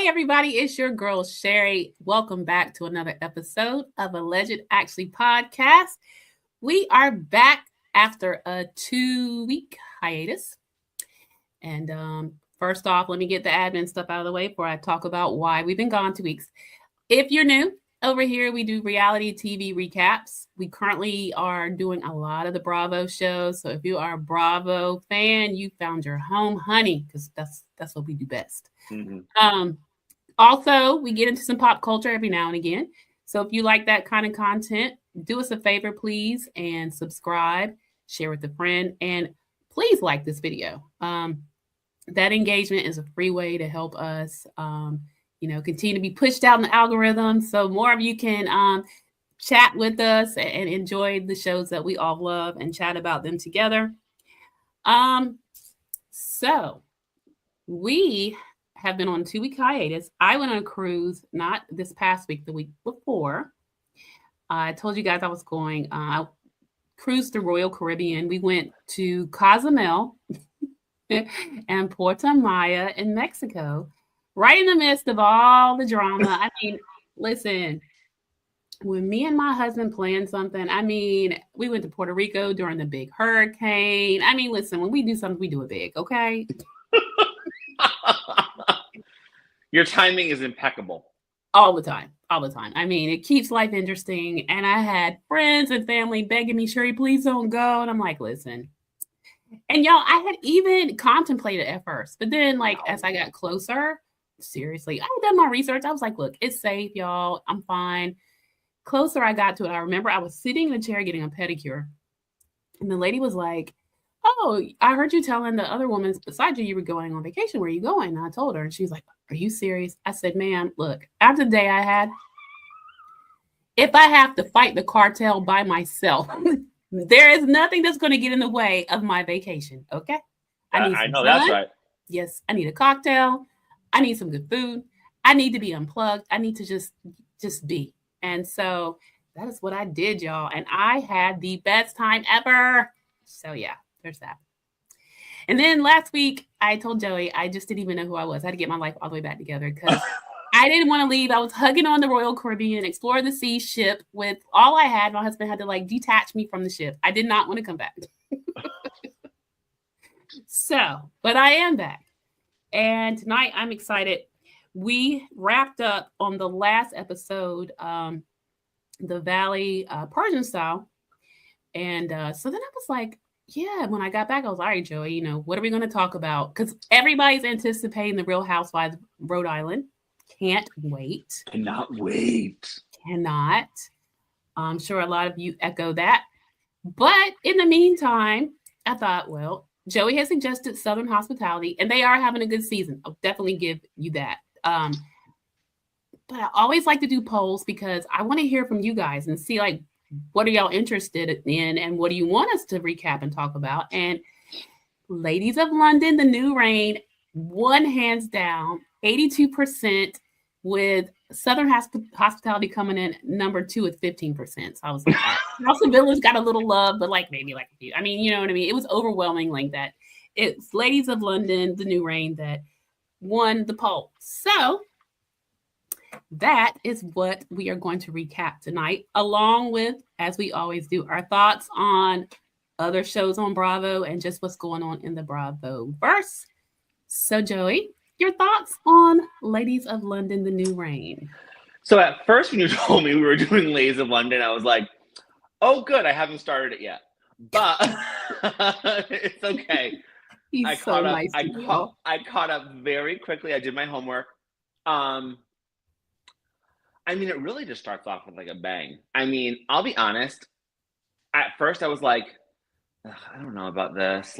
everybody, it's your girl Sherry. Welcome back to another episode of Alleged Actually Podcast. We are back after a 2-week hiatus. And first off, let me get the admin stuff out of the way before I talk about why we've been gone 2 weeks. If you're new, over here we do reality TV recaps. We currently are doing a lot of the Bravo shows. So if you are a Bravo fan, you found your home, honey, because that's what we do best. Mm-hmm. Also, we get into some pop culture every now and again. So if you like that kind of content, do us a favor, please, and subscribe, share with a friend, and please like this video. That engagement is a free way to help us, continue to be pushed out in the algorithm. So more of you can chat with us and enjoy the shows that we all love and chat about them together. So we have been on a 2-week hiatus. I went on a cruise, not this past week, the week before. I told you guys I was going. I cruised the Royal Caribbean. We went to Cozumel and Puerto Maya in Mexico, right in the midst of all the drama. I mean, listen, when me and my husband planned something, we went to Puerto Rico during the big hurricane. Listen, when we do something, we do it big, okay? Your timing is impeccable. All the time. It keeps life interesting. And I had friends and family begging me, Sherry, please don't go. And I'm like, listen. And y'all, I had even contemplated at first. But then, as I got closer, seriously, I had done my research. I was like, look, it's safe, y'all. I'm fine. Closer I got to it, I remember I was sitting in a chair getting a pedicure. And the lady was like, oh, I heard you telling the other woman beside you were going on vacation. Where are you going? And I told her, and she was like, are you serious? I said, ma'am, look, after the day I had, if I have to fight the cartel by myself, there is nothing that's going to get in the way of my vacation. Okay. I know that's right. Yes. I need a cocktail. I need some good food. I need to be unplugged. I need to just be. And so that is what I did, y'all. And I had the best time ever. So yeah. There's that. And then last week, I told Joey, I just didn't even know who I was. I had to get my life all the way back together because I didn't want to leave. I was hugging on the Royal Caribbean, explore the sea ship with all I had. My husband had to detach me from the ship. I did not want to come back. But I am back. And tonight I'm excited. We wrapped up on the last episode, the Valley Persian style. And so then I was like, yeah, when I got back, I was all right, Joey, what are we going to talk about? Because everybody's anticipating the Real Housewives of Rhode Island. Can't wait. Cannot wait. Cannot. I'm sure a lot of you echo that. But in the meantime, I thought, well, Joey has suggested Southern Hospitality, and they are having a good season. I'll definitely give you that. But I always like to do polls because I want to hear from you guys and see, what are y'all interested in and what do you want us to recap and talk about? And Ladies of London, The New Reign, won hands down, 82%, with Southern Hospitality coming in number 2 at 15%. So I was like, House of Villains got a little love, but maybe a few. You know what I mean? It was overwhelming like that. It's Ladies of London, The New Reign that won the poll. So that is what we are going to recap tonight, along with, as we always do, our thoughts on other shows on Bravo and just what's going on in the Bravo verse. So, Joey, your thoughts on Ladies of London, The New Reign? So at first, when you told me we were doing Ladies of London, I was like, oh, good, I haven't started it yet. But it's okay. I caught up very quickly. I did my homework. It really just starts off with a bang. I'll be honest. At first, I was like, I don't know about this.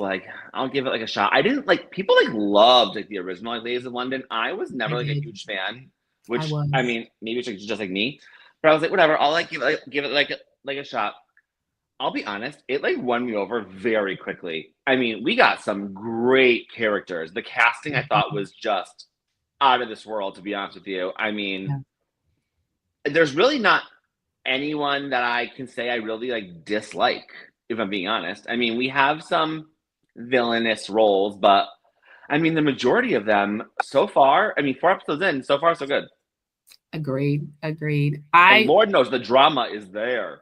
I'll give it a shot. I didn't people loved the original Ladies of London. I was never a huge fan, which maybe it's just like me. But I was like, whatever. I'll give it a shot. I'll be honest. It won me over very quickly. We got some great characters. The casting I thought was just out of this world. To be honest with you, there's really not anyone that I can say I really dislike, if I'm being honest. We have some villainous roles, but I mean, the majority of them so far, I mean, 4 episodes in, so far so good. Agreed. And Lord knows the drama is there.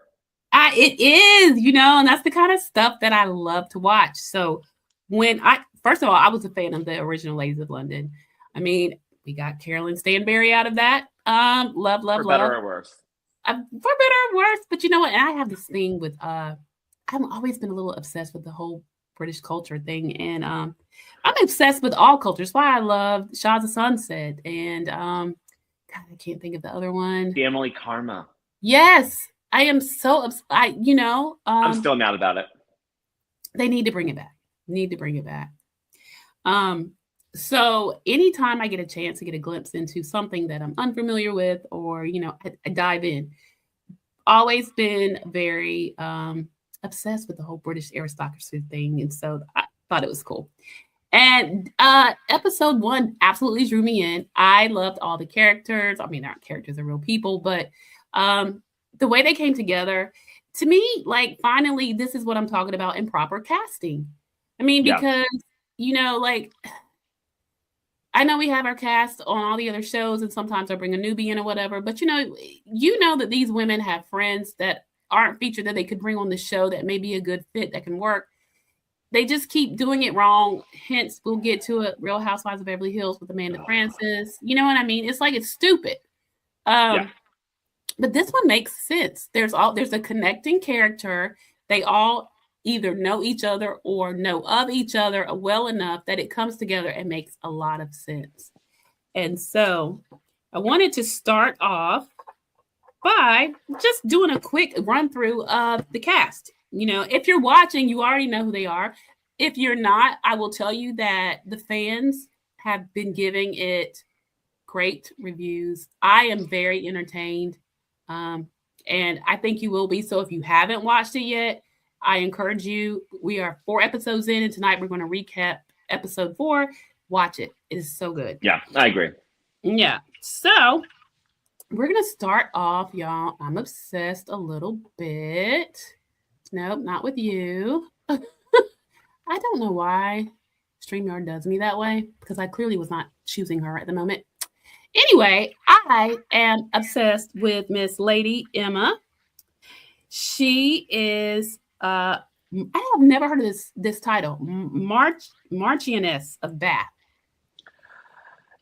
It is, and that's the kind of stuff that I love to watch. So first of all, I was a fan of the original Ladies of London. I mean, we got Carolyn Stanberry out of that. Love. For better or worse. For better or worse. But you know what? And I have this thing with, I've always been a little obsessed with the whole British culture thing. And I'm obsessed with all cultures. Why I love Shahs of Sunset. And God, I can't think of the other one. Family Karma. Yes. I am so I'm still mad about it. They need to bring it back. So anytime I get a chance to get a glimpse into something that I'm unfamiliar with, or I dive in. Always been very obsessed with the whole British aristocracy thing, and so I thought it was cool. And episode 1 absolutely drew me in. I loved all the characters. I mean, they're not characters, they're real people, but the way they came together, to me, like, finally, this is what I'm talking about in proper casting. I mean, because, I know we have our cast on all the other shows, and sometimes I bring a newbie in or whatever, but you know that these women have friends that aren't featured that they could bring on the show that may be a good fit that can work. They just keep doing it wrong. Hence, we'll get to it. Real Housewives of Beverly Hills with Amanda Francis. You know what I mean? It's like, it's stupid. But this one makes sense. There's a connecting character. They all either know each other or know of each other well enough that it comes together and makes a lot of sense. And so I wanted to start off by just doing a quick run through of the cast. If you're watching, you already know who they are. If you're not, I will tell you that the fans have been giving it great reviews. I am very entertained. And I think you will be. So if you haven't watched it yet, I encourage you. We are 4 episodes in, and tonight we're going to recap episode 4. Watch it. It is so good. Yeah, I agree. Yeah. So we're going to start off, y'all. I'm obsessed a little bit. Nope, not with you. I don't know why StreamYard does me that way, because I clearly was not choosing her at the moment. Anyway, I am obsessed with Miss Lady Emma. She is, I have never heard of this title, Marchioness of Bath.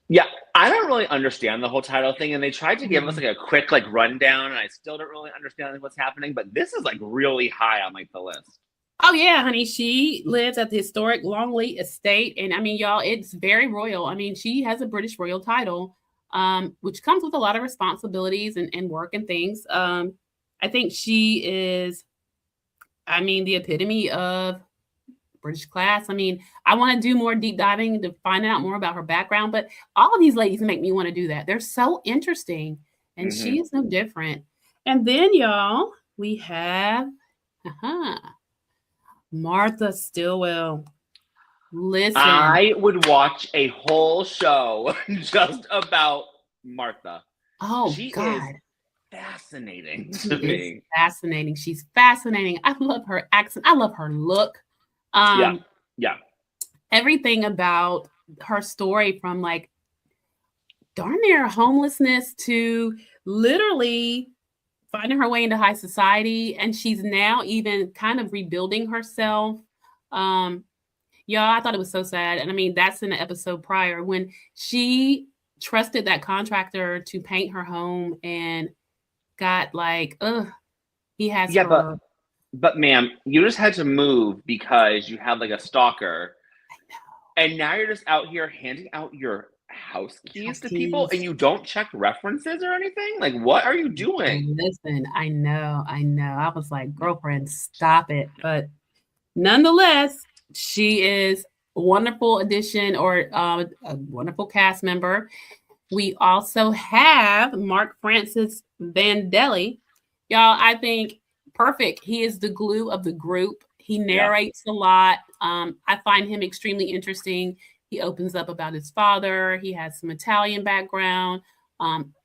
Yeah, I don't really understand the whole title thing, and they tried to give us like a quick rundown, and I still don't really understand what's happening, but this is really high on the list. Oh yeah, honey, she lives at the historic Longleat Estate, and I mean, y'all, it's very royal. I mean, she has a British royal title, which comes with a lot of responsibilities and work and things. I think she is, the epitome of British class. I mean, I want to do more deep diving to find out more about her background, but all of these ladies make me want to do that. They're so interesting, and she is no different. And then, y'all, we have Martha Stillwell. Listen, I would watch a whole show just about Martha. Oh, she God. Is fascinating to me. Fascinating. She's fascinating. I love her accent. I love her look. Yeah. Everything about her story, from darn near homelessness to literally finding her way into high society, and she's now even kind of rebuilding herself. I thought it was so sad. And I mean, that's in the episode prior when she trusted that contractor to paint her home and got he has her. But ma'am, you just had to move because you had a stalker. I know. And now you're just out here handing out your house keys to people, and you don't check references or anything? What are you doing? Listen, I know. I was like, girlfriend, stop it. But nonetheless, she is a wonderful addition, or a wonderful cast member. We also have Mark Francis Vandelli. Y'all, I think perfect. He is the glue of the group. He narrates a lot. I find him extremely interesting. He opens up about his father. He has some Italian background.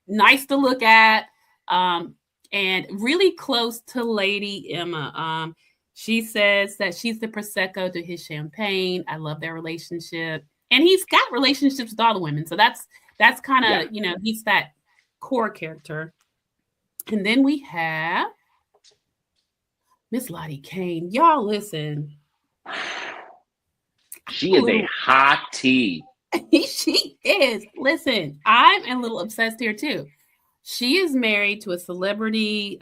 Nice to look at. And really close to Lady Emma. She says that she's the Prosecco to his champagne. I love their relationship. and he's got relationships with all the women. So that's kind of, Yeah. He's that core character. And then we have Miss Lottie Kane. Y'all listen. She is a hot tea. She is. Listen, I'm a little obsessed here too. She is married to a celebrity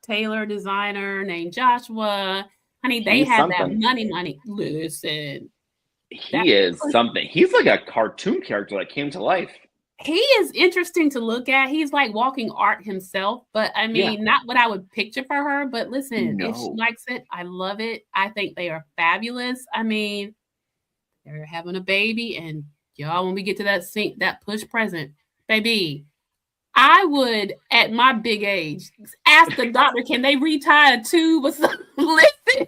tailor designer named Joshua. Honey, they He's have something. that money. Listen. He is something. He's like a cartoon character that came to life. He is interesting to look at. He's like walking art himself, but I mean, not what I would picture for her. But listen, if she likes it, I love it. I think they are fabulous. I mean, they're having a baby, and y'all, when we get to that push present, baby, I would, at my big age, ask the doctor, can they retie a tube or something? Listen.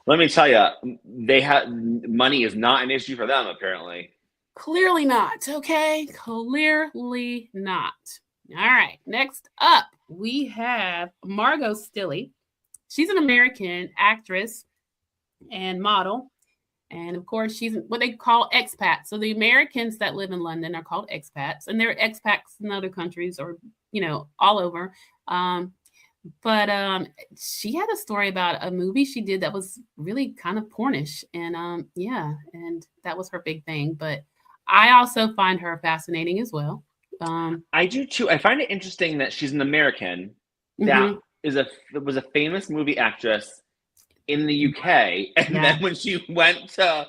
Let me tell you, money is not an issue for them, apparently. Clearly not. Okay. Clearly not. All right. Next up, we have Margot Stilley. She's an American actress and model. And of course, she's what they call expats. So the Americans that live in London are called expats, and they're expats in other countries or, all over. But she had a story about a movie she did that was really kind of pornish. And and that was her big thing. But I also find her fascinating as well. I do too. I find it interesting that she's an American that was a famous movie actress in the UK, and then when she went to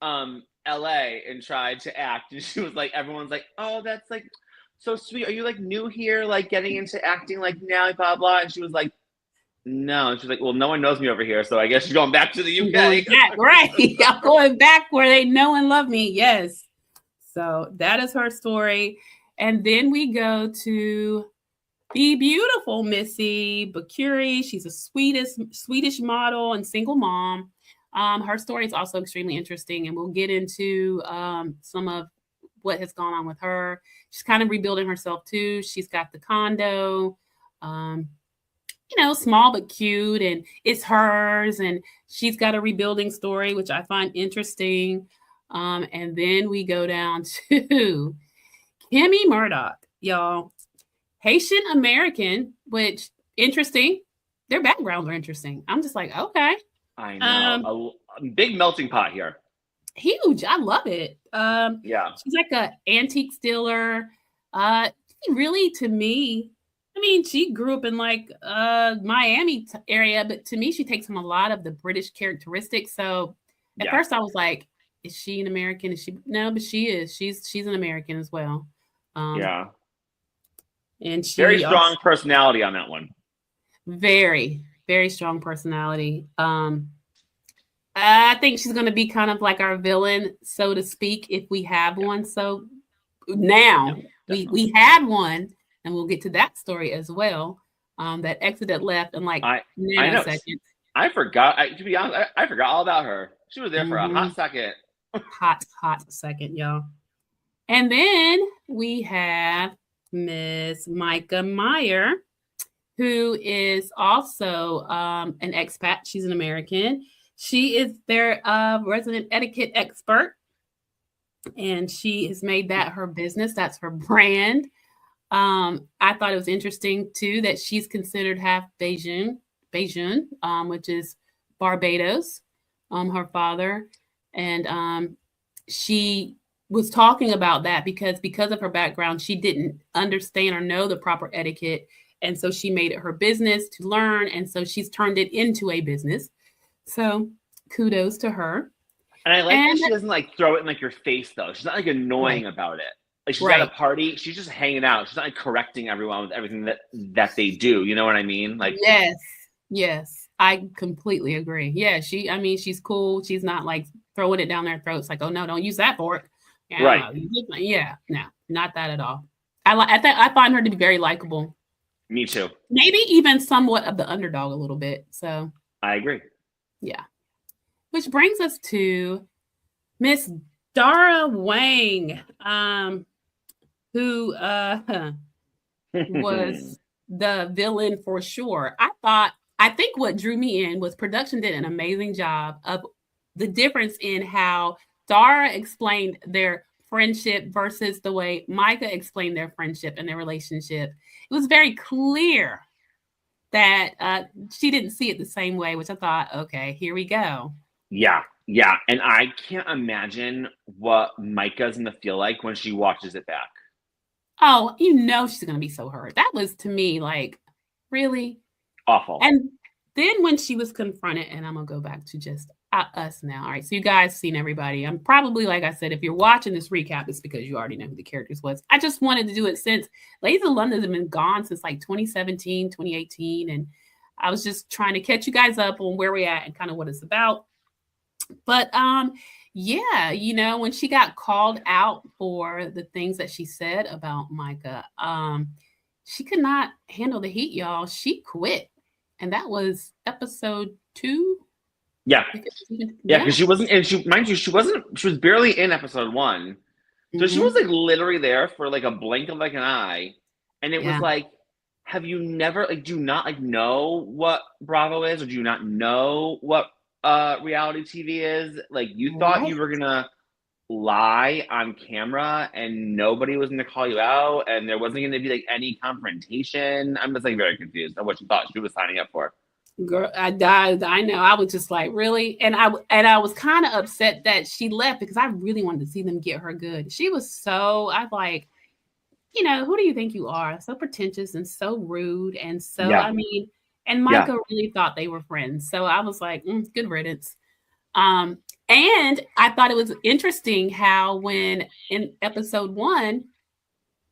LA and tried to act, and she was like, everyone's like, oh, that's like so sweet. Are you like new here, like getting into acting like now, blah blah? And she was like, no. And she's like, well, no one knows me over here, so I guess she's going back to the UK. Right. I'm going back where they know and love me. Yes. So that is her story. And then we go to the beautiful Misse Bakuri. She's a Swedish model and single mom. Her story is also extremely interesting, and we'll get into some of what has gone on with her. She's kind of rebuilding herself too. She's got the condo, small but cute, and it's hers, and she's got a rebuilding story, which I find interesting. And then we go down to Kimi Murdoch, y'all. Haitian American, which interesting. Their backgrounds are interesting. I'm just like, okay. I know. A big melting pot here. Huge. I love it. She's like an antique dealer. Really, to me, I mean, she grew up in like Miami area, but to me, she takes on a lot of the British characteristics. So at first I was like, is she an American? No, but she is. She's an American as well. And she very strong personality on that one. Very, very strong personality. I think she's going to be kind of like our villain, so to speak, if we have one. So now we had one, and we'll get to that story as well. That exited left in like nanoseconds. I forgot. To be honest, I forgot all about her. She was there for a hot second. hot second, y'all. And then we have Miss Micah Meyer, who is also an expat. She's an American. She is their resident etiquette expert, and she has made that her business. That's her brand. I thought it was interesting, too, that she's considered half Bajan, which is Barbados, her father. And she was talking about that because of her background, she didn't understand or know the proper etiquette. And so she made it her business to learn. And so she's turned it into a business. So kudos to her. And I like that she doesn't like throw it in like your face, though. She's not like annoying about it. Like she's at a party, she's just hanging out. She's not like correcting everyone with everything that they do. You know what I mean? Like yes, I completely agree. Yeah, she's cool. She's not like throwing it down their throats like, oh no, don't use that fork. Yeah, right. Yeah, no, not that at all. I find her to be very likable. Me too. Maybe even somewhat of the underdog a little bit. So I agree. Yeah. Which brings us to Miss Dara Wang, who was the villain for sure. I think what drew me in was production did an amazing job of the difference in how Dara explained their friendship versus the way Micah explained their friendship and their relationship. It was very clear that she didn't see it the same way, which I thought, okay, here we go. Yeah. And I can't imagine what Micah's going to feel like when she watches it back. Oh, you know she's going to be so hurt. That was, to me, like, really? Awful. And then when she was confronted, and I'm going to go back to just us now. All right, so you guys seen everybody. I'm probably, like I said, if you're watching this recap, it's because you already know who the characters was. I just wanted to do it since Ladies of London have been gone since like 2017, 2018, and I was just trying to catch you guys up on where we're at and kind of what it's about. But yeah, you know, when she got called out for the things that she said about Micah, she could not handle the heat, y'all. She quit. And that was episode 2. Yeah, because she wasn't, and mind you, she was barely in episode 1. So she was like literally there for like a blink of like an eye. And it was like, have you never, like, do you not like know what Bravo is, or do you not know what reality TV is? Like, you thought you were gonna lie on camera and nobody was gonna call you out and there wasn't gonna be like any confrontation? I'm just like very confused on what she thought she was signing up for. Girl, I died. I know. I was just like, really? And I was kind of upset that she left because I really wanted to see them get her good. She was so, I like, you know, who do you think you are? So pretentious and so rude. And so, I mean, and Micah really thought they were friends. So I was like, good riddance. And I thought it was interesting how when in episode 1,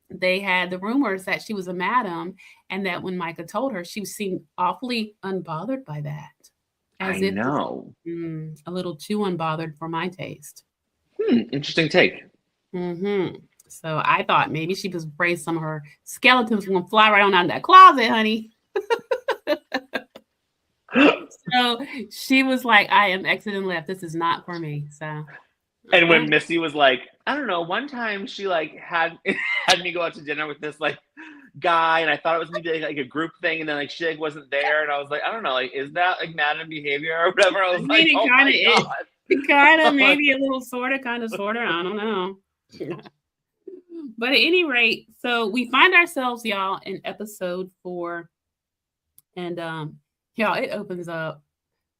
they had the rumors that she was a madam, and that when Micah told her, she seemed awfully unbothered by that. As I know. A little too unbothered for my taste. Interesting take. So I thought maybe she was afraid some of her skeletons were going to fly right on out of that closet, honey. So she was like, I am exiting left. This is not for me. So. And when Missy was like, I don't know, one time she like had me go out to dinner with this like guy, and I thought it was maybe like a group thing, and then like she like wasn't there, and I was like, I don't know, like, is that like madam behavior or whatever? I was like, oh my God. It kind of maybe a little sort of, I don't know. But at any rate, so we find ourselves, y'all, in episode 4, and y'all, it opens up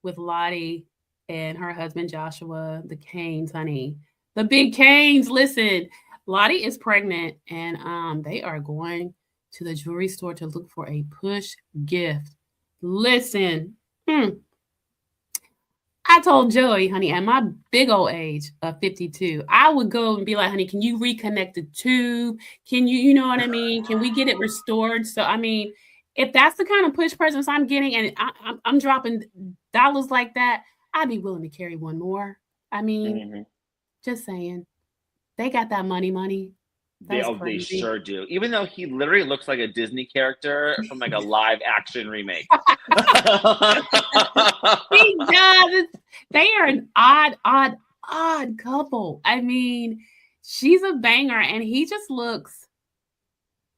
with Lottie and her husband Joshua, the Canes, honey. The big Canes. Listen, Lottie is pregnant, and they are going to the jewelry store to look for a push gift. Listen, I told Joey, honey, at my big old age of 52, I would go and be like, honey, can you reconnect the tube? Can you know what I mean? Can we get it restored? So, I mean, if that's the kind of push presents I'm getting, and I'm dropping dollars like that, I'd be willing to carry one more. I mean, just saying. They got that money. They sure do. Even though he literally looks like a Disney character from like a live action remake. He does. They are an odd couple. I mean, she's a banger, and he just looks,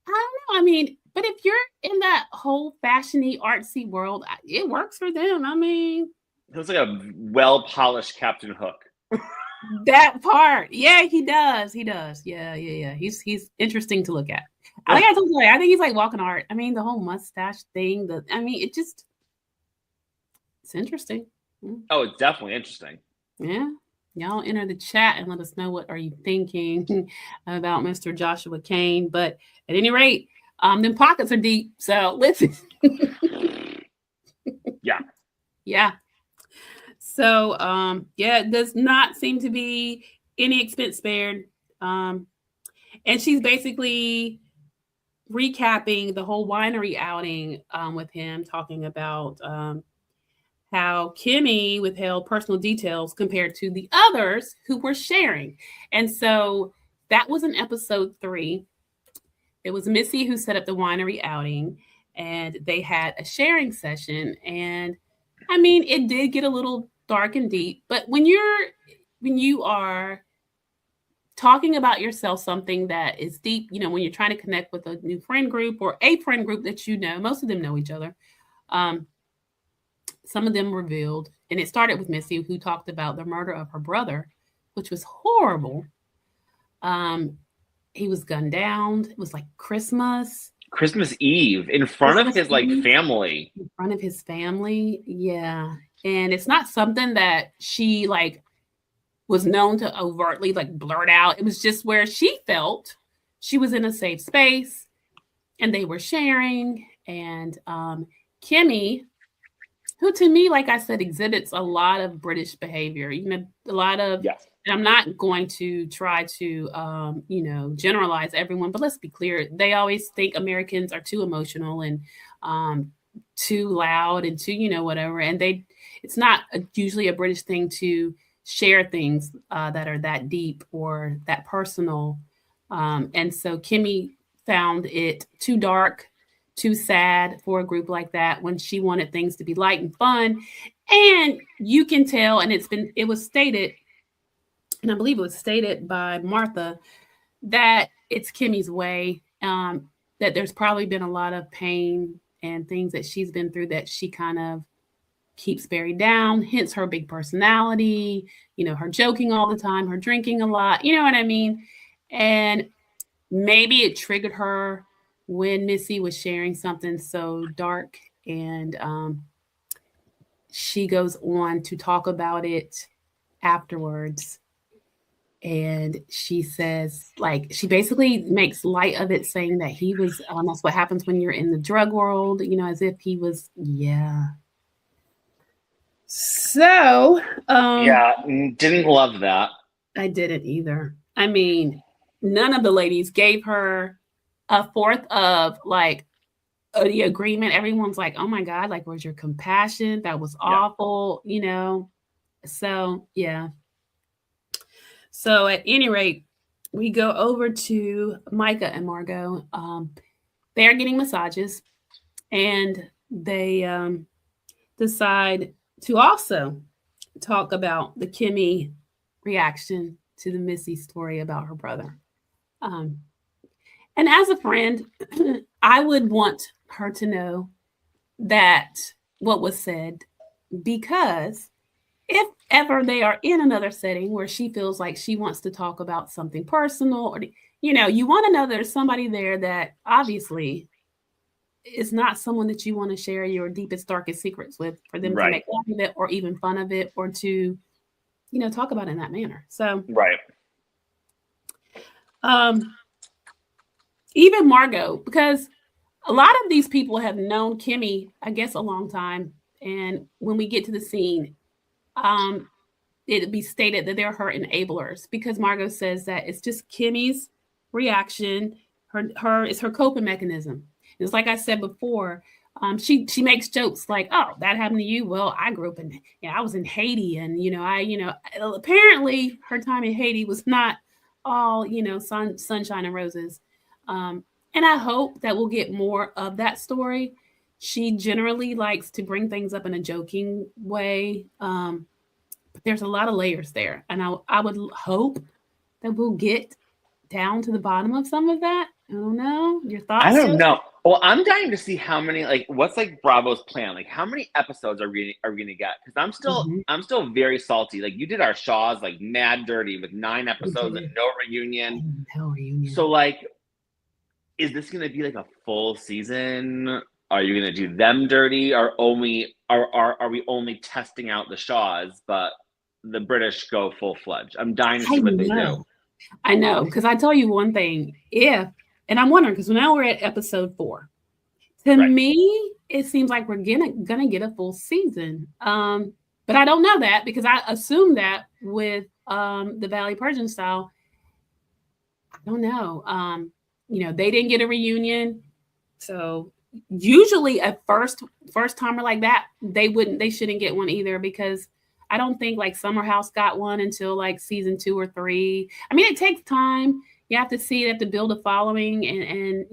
I don't know. I mean, but if you're in that whole fashion-y, artsy world, it works for them. I mean, he looks like a well-polished Captain Hook. That part. Yeah, he does. Yeah. He's interesting to look at. I think I told you, I think he's like walking art. I mean, the whole mustache thing, it's interesting. Oh, it's definitely interesting. Yeah. Y'all enter the chat and let us know what are you thinking about Mr. Joshua Kane. But at any rate, them pockets are deep. So listen. Yeah. So, it does not seem to be any expense spared. And she's basically recapping the whole winery outing with him, talking about how Kimi withheld personal details compared to the others who were sharing. And so that was in episode 3. It was Misse who set up the winery outing, and they had a sharing session. And I mean, it did get a little dark and deep, but when you are talking about yourself, something that is deep, you know, when you're trying to connect with a new friend group or a friend group that you know, most of them know each other. Some of them revealed, and it started with Missy, who talked about the murder of her brother, which was horrible. He was gunned down. It was like Christmas Eve in front of his like Eve, family. in front of his family. Yeah. And it's not something that she like was known to overtly like blurt out. It was just where she felt she was in a safe space and they were sharing. And Kimi, who to me, like I said, exhibits a lot of British behavior, you know, a lot of, Yes. and I'm not going to try to, you know, generalize everyone, but let's be clear. They always think Americans are too emotional and too loud and too, you know, whatever. And it's not usually a British thing to share things that are that deep or that personal. And so Kimi found it too dark, too sad for a group like that when she wanted things to be light and fun. And you can tell, and it was stated, and I believe it was stated by Martha, that it's Kimi's way, that there's probably been a lot of pain and things that she's been through that she kind of keeps buried down, hence her big personality, you know, her joking all the time, her drinking a lot, you know what I mean? And maybe it triggered her when Missy was sharing something so dark, and she goes on to talk about it afterwards. And she says, like, she basically makes light of it, saying that he was, that's what happens when you're in the drug world, you know, as if he was, yeah. So, yeah, didn't love that. I didn't either. I mean, none of the ladies gave her a fourth of like the agreement. Everyone's like, oh my God, like, where's your compassion? That was awful, you know? So, yeah. So at any rate, we go over to Micah and Margot. They are getting massages, and they decide to also talk about the Kimi reaction to the Missy story about her brother. And as a friend, I would want her to know that what was said, because if ever they are in another setting where she feels like she wants to talk about something personal, or, you know, you want to know there's somebody there that obviously is not someone that you want to share your deepest, darkest secrets with, for them to make fun of it or even fun of it, or to, you know, talk about it in that manner. So, even Margot, because a lot of these people have known Kimi, I guess, a long time. And when we get to the scene, it'd be stated that they're her enablers, because Margot says that it's just Kimi's reaction. It's her coping mechanism. It's like I said before, she makes jokes like, "Oh, that happened to you? Well, I grew up I was in Haiti, and apparently her time in Haiti was not all sunshine and roses." And I hope that we'll get more of that story. She generally likes to bring things up in a joking way. But there's a lot of layers there. And I would hope that we'll get down to the bottom of some of that. I don't know. Your thoughts? I don't know. Well, I'm dying to see how many, like, what's like Bravo's plan? Like, how many episodes are we gonna get? Because I'm still very salty. Like, you did our Shaws like mad dirty with 9 episodes and no reunion. So, like, is this gonna be like a full season? Are you gonna do them dirty, or only are we only testing out the Shaws, but the British go full-fledged? I'm dying to see what they do. I know, because I tell you one thing, and I'm wondering, because now we're at episode 4. To me, it seems like we're gonna get a full season. But I don't know that, because I assume that with the Valley Persian style, I don't know. They didn't get a reunion, so usually a first timer like that, they shouldn't get one either, because I don't think like Summer House got one until like season 2 or 3. I mean, it takes time. You have to see it, have to build a following, and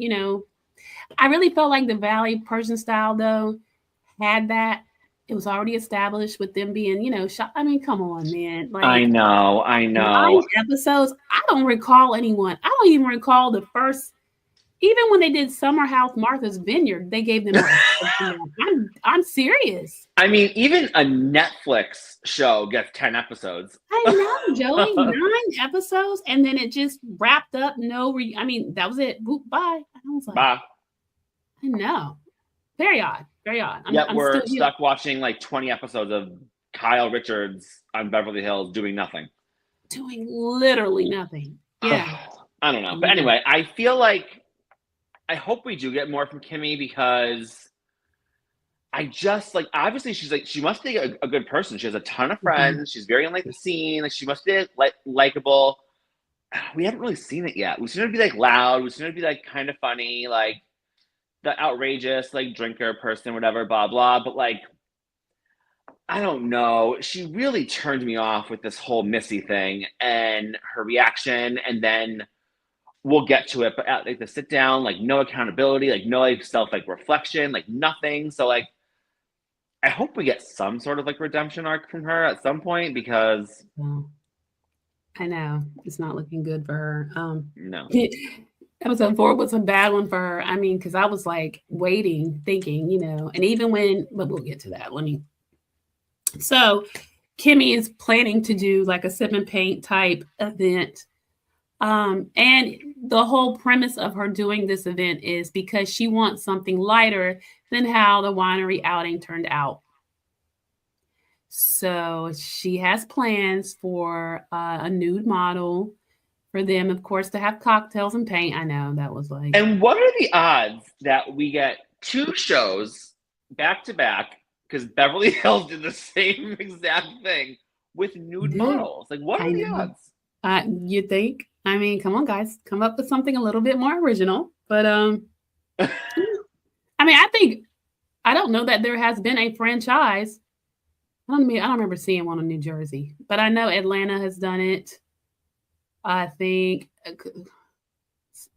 I really felt like the Valley Persian style though had that. It was already established with them being, I mean, come on, man. Like, I know. 9 episodes. I don't recall anyone. I don't even recall the first Even when they did Summer House Martha's Vineyard, they gave them I'm serious. I mean, even a Netflix show gets 10 episodes. I know, Joey, 9 episodes, and then it just wrapped up. I mean, that was it. Boop, bye. I was like, Bye. I know. Very odd. Very odd. We're stuck watching like 20 episodes of Kyle Richards on Beverly Hills doing nothing. Doing literally nothing. Yeah. I don't know. But anyway, I feel like I hope we do get more from Kimi, because I just like, obviously she must be a good person. She has a ton of friends. Mm-hmm. She's very unlike the scene. Like, she must be like likable. We haven't really seen it yet. We've seen her be like loud. We've seen her be like kind of funny, like the outrageous like drinker person, whatever, blah blah. But like, I don't know. She really turned me off with this whole Misse thing and her reaction, and then we'll get to it. But at like the sit down, like no accountability, like no like self like reflection, like nothing. So like, I hope we get some sort of like redemption arc from her at some point, because I know it's not looking good for her. No. Episode 4 was a bad one for her. I mean, because I was like waiting, thinking, and even but we'll get to that. So Kimi is planning to do like a sip and paint type event. And the whole premise of her doing this event is because she wants something lighter than how the winery outing turned out. So she has plans for a nude model for them, of course, to have cocktails and paint. I know that was like. And what are the odds that we get 2 shows back to back, because Beverly Hills did the same exact thing with nude models? Like, what are the odds? You think? I mean, come on, guys, come up with something a little bit more original. But I mean, I don't know that there has been a franchise. I don't remember seeing one in New Jersey, but I know Atlanta has done it. I think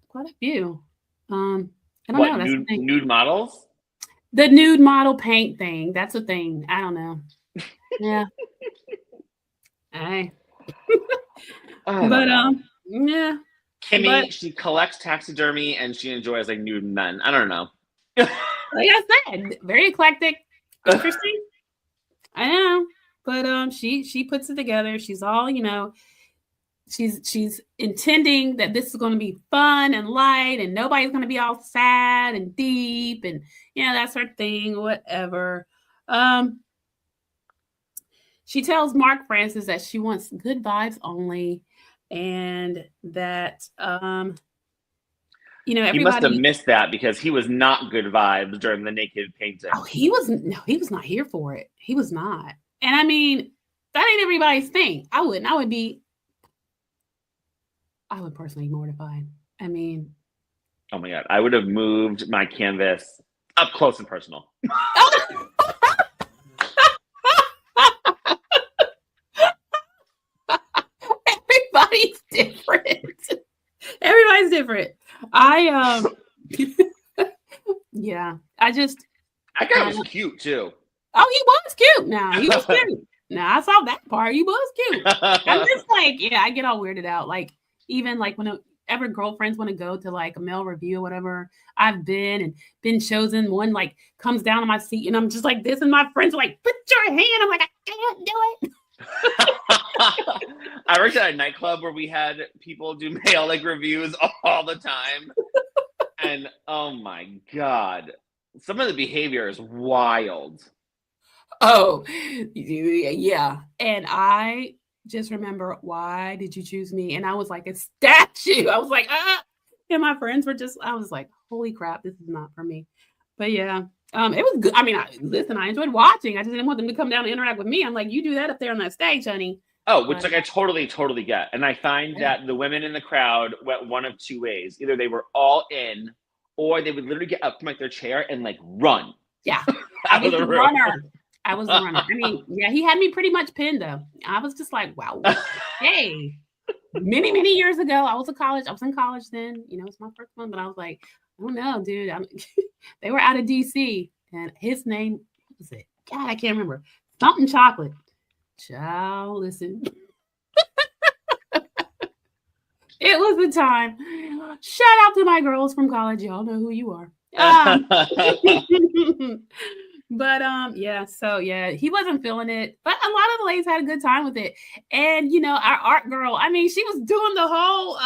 quite a few. I don't know. That's nude models? The nude model paint thing. That's a thing. I don't know. Yeah. Yeah. Kimi, she collects taxidermy and she enjoys like nude men. I don't know. Like I said, very eclectic, interesting. I know, but she puts it together. She's all, she's intending that this is going to be fun and light, and nobody's going to be all sad and deep, and that's her thing. Whatever. She tells Mark Francis that she wants good vibes only. And that, everybody. He must have missed that, because he was not good vibes during the naked painting. Oh, he was not here for it. He was not. And I mean, that ain't everybody's thing. I would personally be mortified. I mean. Oh my God. I would have moved my canvas up close and personal. Everybody's different. Yeah. That guy was cute too. Oh, he was cute. Now he was cute. Now I saw that part. He was cute. I'm just like, I get all weirded out. Like, even like whenever girlfriends want to go to like a male review or whatever, I've been chosen. One like comes down on my seat and I'm just like this, and my friends are like, put your hand. I'm like, I can't do it. I worked at a nightclub where we had people do male like reviews all the time, and oh my God, some of the behavior is wild. Oh yeah, and I just remember, why did you choose me? And I was like a statue. I was like, and my friends were just, I was like, holy crap, this is not for me. But yeah. It was good. I mean, I enjoyed watching. I just didn't want them to come down and interact with me. I'm like, you do that up there on that stage, honey. Oh, which like I totally get. And I find that the women in the crowd went one of 2 ways. Either they were all in, or they would literally get up from like their chair and like run. Yeah. I was the runner. I mean, yeah, he had me pretty much pinned though. I was just like, wow. Hey. Many years ago, I was in college then. It's my first one, but I was like, oh no, dude. They were out of DC, and his name, what was it? God, I can't remember. Something chocolate. Child, listen. It was the time. Shout out to my girls from college. Y'all know who you are. But yeah, so yeah, he wasn't feeling it. But a lot of the ladies had a good time with it. And you know, our art girl, I mean, she was doing the whole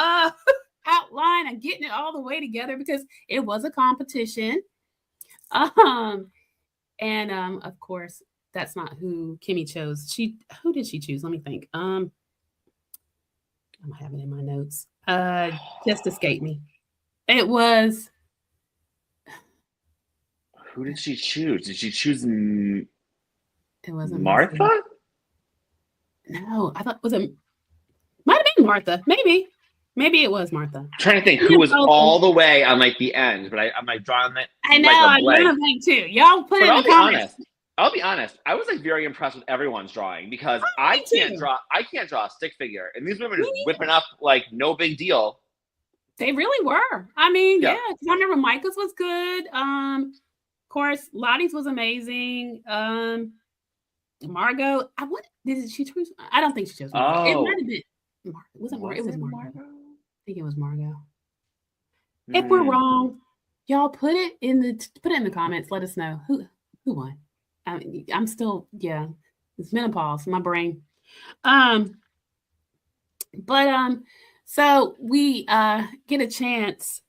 outline and getting it all the way together because it was a competition. And of course, that's not who Kimi chose. Who did she choose? Let me think. I don't have it in my notes. Just escaped me. It was. Who did she choose? Did she choose It wasn't Martha? Missy. No, I thought was it. Might have been Martha. Maybe it was Martha. I'm trying to think who was all the way on like the end, but I'm like drawing that. I know. Like, I'm trying to think too. Y'all put it in the comments. I'll be honest. I was like very impressed with everyone's drawing because I can't draw a stick figure, and these women are just whipping up like no big deal. They really were. I mean, yeah. Because I remember Micah's was good. Of course, Lottie's was amazing. Margot, did she choose? I don't think she chose Margot. It might have been. It was Margot. I think it was Margot. If we're wrong, y'all put it in the comments. Let us know who won. I'm still it's menopause, my brain. So we get a chance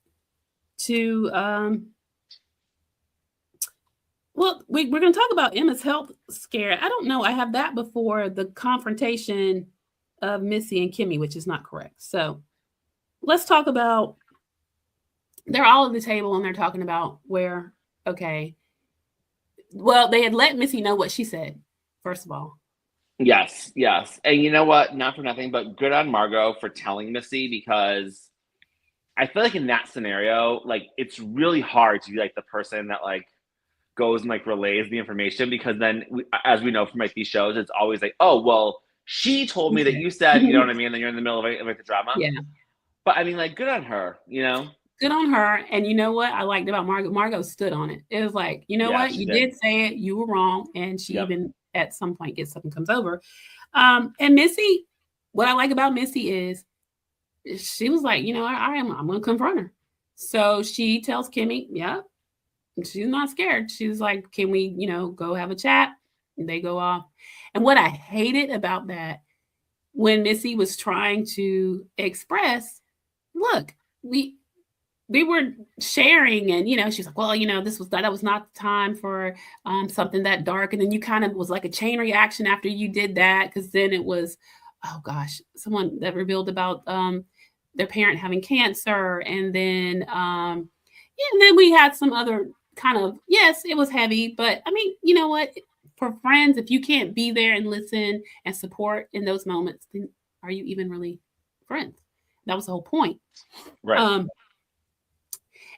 to we're going to talk about Emma's health scare. I don't know. I have that before the confrontation of Misse and Kimi, which is not correct. So let's talk about, they're all at the table and they're talking about where, okay. Well, they had let Misse know what she said, first of all. Yes. And you know what? Not for nothing, but good on Margot for telling Misse, because I feel like in that scenario, like it's really hard to be like the person that like goes and like relays the information, because then as we know from like these shows, it's always like, oh, well, she told me that you said, you know what I mean? And then you're in the middle of like the drama. Yeah. But I mean, like, good on her, you know? Good on her. And you know what I liked about Margot? Margot stood on it. It was like, you know what? You did say it. You were wrong. And she even at some point gets up and comes over. And Misse, what I like about Misse is she was like, you know, I'm going to confront her. So she tells Kimi, she's not scared. She's like, can we, you know, go have a chat? And they go off. And what I hated about that, when Misse was trying to express, look, we were sharing, and you know, she's like, well, you know, that was not the time for something that dark. And then you kind of was like a chain reaction after you did that, because then it was, oh gosh, someone that revealed about their parent having cancer, and then and then we had some other kind of, yes, it was heavy, but I mean, you know what? For friends, if you can't be there and listen and support in those moments, then are you even really friends? That was the whole point. Right.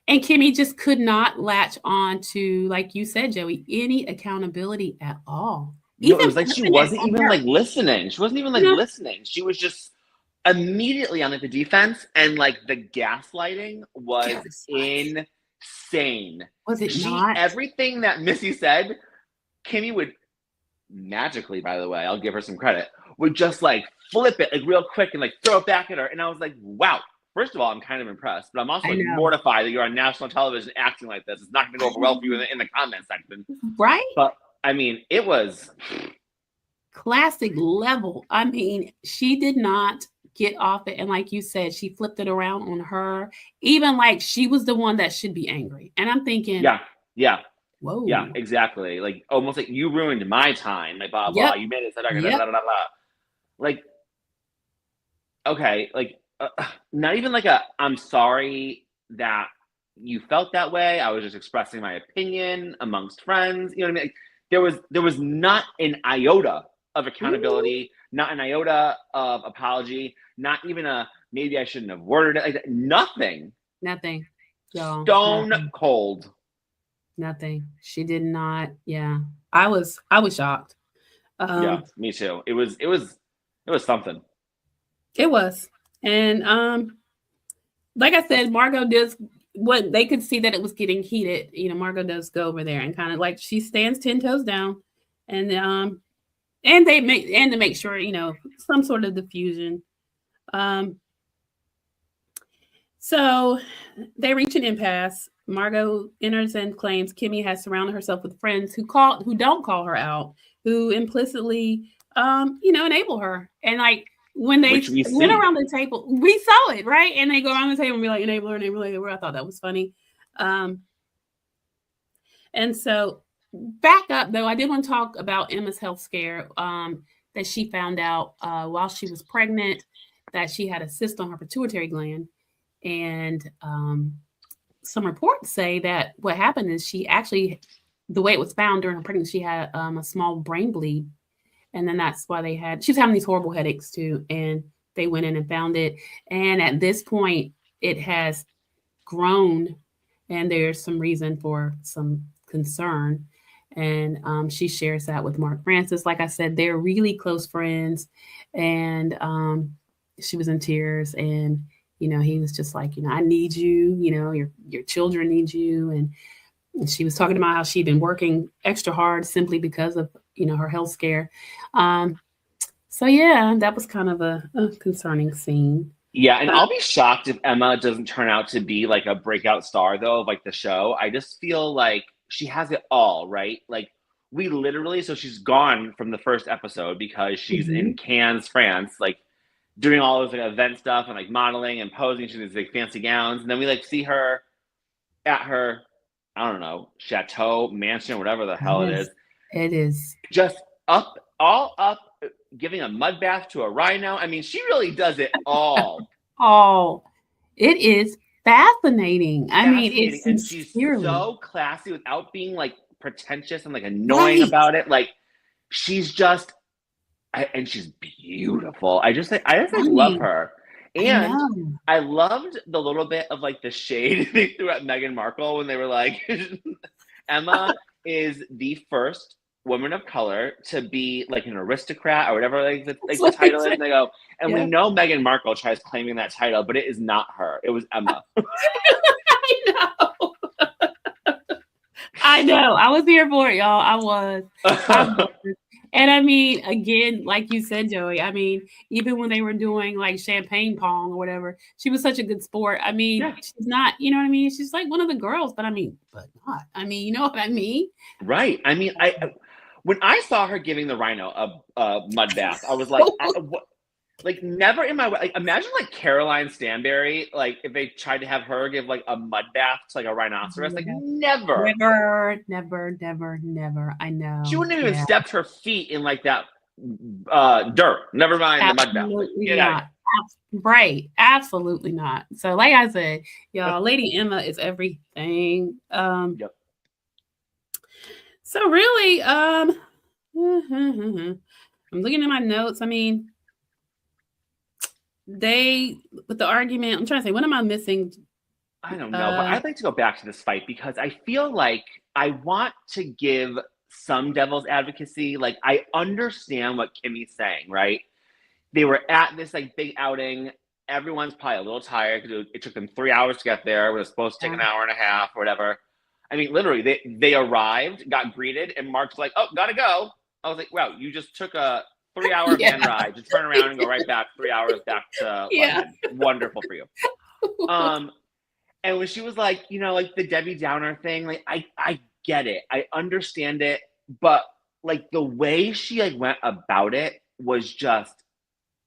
And Kimi just could not latch on to, like you said, Joey, any accountability at all. No, it was like she wasn't even like listening. She wasn't even like listening. She was just immediately on like the defense, and like the gaslighting was insane. Was it not? Everything that Misse said, Kimi would magically, by the way, I'll give her some credit, would just like flip it like real quick and like throw it back at her. And I was like, wow. First of all, I'm kind of impressed, but I'm also like mortified that you're on national television acting like this. It's not going to go over well for you in the comment section. Right? But I mean, it was classic level. I mean, she did not get off it. And like you said, she flipped it around on her, even like she was the one that should be angry. And I'm thinking, whoa. Yeah, exactly. Like almost like you ruined my time. Like blah blah. You made it. Like, okay, like not even like I'm sorry that you felt that way. I was just expressing my opinion amongst friends. You know what I mean? Like, there was not an iota of accountability, not an iota of apology, not even a maybe I shouldn't have worded it like that. Nothing. Stone cold. Nothing. She did not. Yeah. I was shocked. Yeah, me too. It was something. It was. And like I said, Margot does what they could see that it was getting heated. You know, Margot does go over there and kind of like she stands 10 toes down, and to make sure, you know, some sort of diffusion. So they reach an impasse. Margot enters and claims Kimi has surrounded herself with friends who don't call her out, who implicitly, enable her. And like when they Which we went see. around the table, we saw it, right? And they go around the table and be like, enabler, enabler, enabler. I thought that was funny. And so back up though, I did want to talk about Emma's health scare that she found out while she was pregnant, that she had a cyst on her pituitary gland. And some reports say that what happened is she actually, the way it was found during her pregnancy, she had a small brain bleed. And then that's why she was having these horrible headaches too. And they went in and found it. And at this point, it has grown and there's some reason for some concern. And she shares that with Mark Francis. Like I said, they're really close friends. And she was in tears, and he was just like, I need you. Your children need you. And she was talking about how she'd been working extra hard simply because of her health scare. So yeah, that was kind of a concerning scene. Yeah, and I'll be shocked if Emma doesn't turn out to be like a breakout star though, of like the show. I just feel like she has it all, right? Like we literally, so she's gone from the first episode because she's in Cannes, France, like doing all this like event stuff and like modeling and posing. She's in these like fancy gowns, and then we like see her at her, I don't know, chateau, mansion, whatever the hell it is. It is just all up, giving a mud bath to a rhino. I mean, she really does it all. It is fascinating. I mean, it's and she's so classy without being like pretentious and like annoying about it. Like she's just, and she's beautiful. I just love her. And I loved the little bit of like the shade they threw at Meghan Markle when they were like, Emma is the first woman of color to be like an aristocrat or whatever like the title is. And they go, and we know Meghan Markle tries claiming that title, but it is not her. It was Emma. I know. I was here for it, y'all. I was. And I mean, again, like you said, Joey, I mean, even when they were doing like champagne pong or whatever, she was such a good sport. I mean, she's not, you know what I mean? She's like one of the girls, but not. I mean, you know what I mean? Right. I mean, when I saw her giving the rhino a mud bath, I was like, like never in my way. Like imagine like Caroline Stanberry, like if they tried to have her give like a mud bath to like a rhinoceros, like never. I know. She wouldn't have even stepped her feet in like that dirt. Never mind the mud bath. Not. Right. Absolutely not. So like I said, y'all, Lady Emma is everything. Yep. So really, I'm looking at my notes. I mean, with the argument, I'm trying to say, what am I missing? I don't know, but I'd like to go back to this fight because I feel like I want to give some devil's advocacy. Like I understand what Kimi's saying, right? They were at this like big outing. Everyone's probably a little tired because it took them 3 hours to get there. It was supposed to take an hour and a half or whatever. I mean, literally, they arrived, got greeted, and Mark's like, "Oh, gotta go." I was like, "Wow, you just took a 3-hour van ride to turn around and go right back 3 hours back to London. Wonderful for you." And when she was like, like the Debbie Downer thing, like I get it, I understand it, but like the way she like went about it was just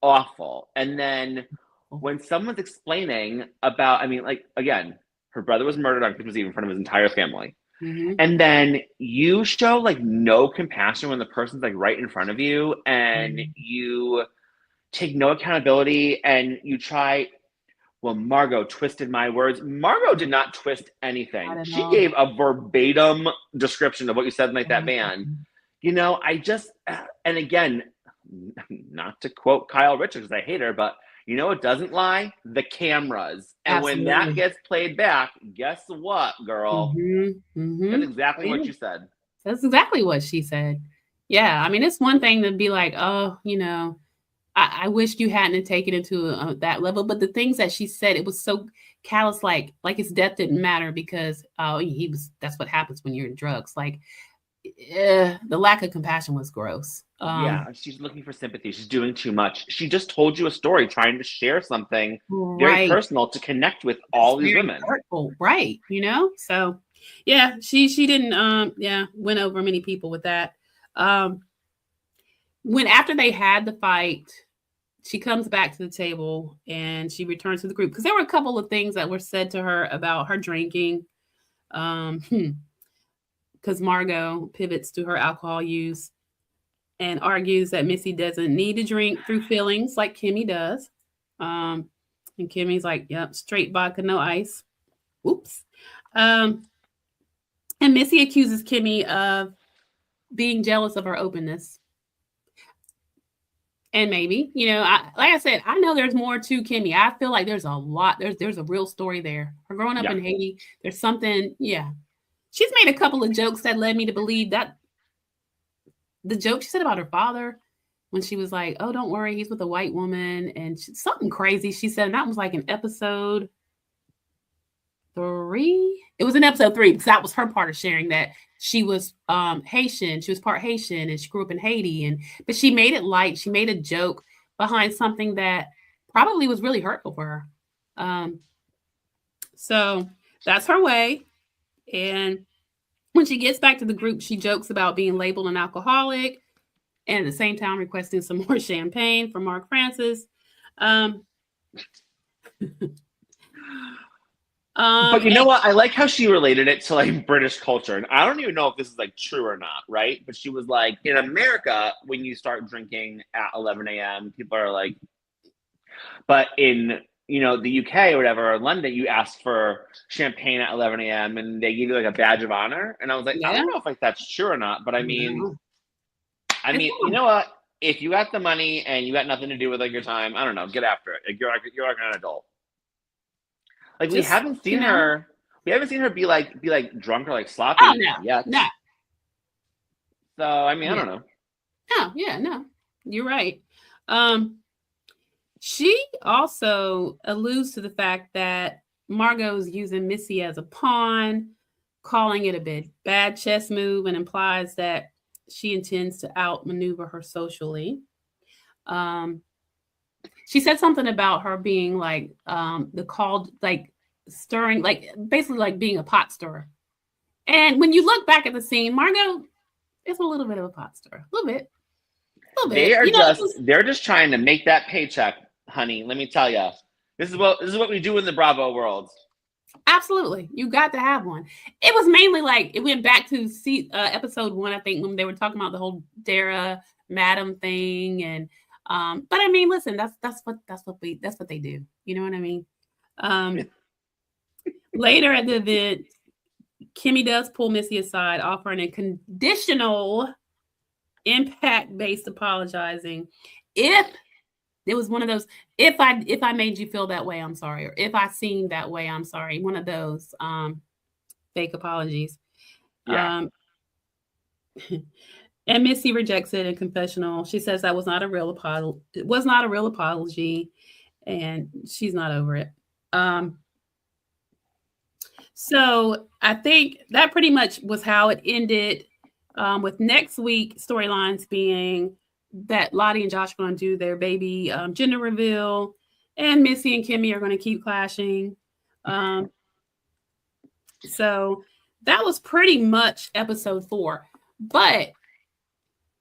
awful. And then when someone's explaining about, I mean, like again, her brother was murdered on Christmas Eve in front of his entire family. And then you show like no compassion when the person's like right in front of you, and you take no accountability, and you try, well, Margot twisted my words. Margot did not twist anything. She gave a verbatim description of what you said in like that van. I just, and again, not to quote Kyle Richards, because I hate her, but it doesn't lie? The cameras. And when that gets played back, guess what, girl? That's exactly what you said. That's exactly what she said. Yeah. I mean, it's one thing to be like, oh, I wish you hadn't taken it to that level. But the things that she said, it was so callous, like his death didn't matter because that's what happens when you're in drugs. Like, the lack of compassion was gross. Yeah, she's looking for sympathy. She's doing too much. She just told you a story, trying to share something very Right. personal to connect with all these Very women. hurtful, right? You know, so yeah, she didn't win over many people with that. When after they had the fight, she comes back to the table and she returns to the group because there were a couple of things that were said to her about her drinking. Because Margot pivots to her alcohol use and argues that Missy doesn't need to drink through feelings like Kimi does. And Kimmy's like, yep, straight vodka, no ice. Oops. And Missy accuses Kimi of being jealous of her openness. And maybe, like I said, I know there's more to Kimi. I feel like there's a lot. There's a real story there. Her growing up in Haiti, there's something. Yeah, she's made a couple of jokes that led me to believe that the joke she said about her father when she was like, "Oh, don't worry, he's with a white woman," and something crazy she said. And that was like in episode 3. It was in episode 3 because that was her part of sharing that she was Haitian. She was part Haitian and she grew up in Haiti. But she made it light. She made a joke behind something that probably was really hurtful for her. So that's her way. And when she gets back to the group, she jokes about being labeled an alcoholic and at the same time requesting some more champagne from Mark Francis. But you know what? I like how she related it to like British culture. And I don't even know if this is like true or not, right? But she was like, in America, when you start drinking at 11 a.m., people are like, but in, the UK or whatever, or London, you ask for champagne at 11 a.m. and they give you like a badge of honor. And I was like, I don't know if like that's true or not, but I mean, you know what? If you got the money and you got nothing to do with like your time, I don't know, get after it. Like, you're like an adult. Like we haven't seen her be like drunk or like sloppy yet. No. So I mean, I don't know. No, you're right. She also alludes to the fact that Margot's using Missy as a pawn, calling it a bad chess move, and implies that she intends to outmaneuver her socially. She said something about her being like stirring, like basically like being a pot stirrer. And when you look back at the scene, Margot is a little bit of a pot stirrer. A little bit. They're just trying to make that paycheck, honey. Let me tell you. This is what we do in the Bravo world. Absolutely. You got to have one. It was mainly like it went back to episode 1, I think, when they were talking about the whole Dara Madam thing. And but I mean, listen, that's what they do. You know what I mean? Later at the event, Kimi does pull Missy aside, offering a conditional impact-based apologizing. If it was one of those, if I made you feel that way, I'm sorry. Or if I seemed that way, I'm sorry. One of those fake apologies. Yeah. And Missy rejects it in confessional. She says that was not a real apology. It was not a real apology, and she's not over it. So I think that pretty much was how it ended. With next week storylines being that Lottie and Josh are going to do their baby gender reveal, and Missy and Kimi are going to keep clashing. So that was pretty much episode 4. But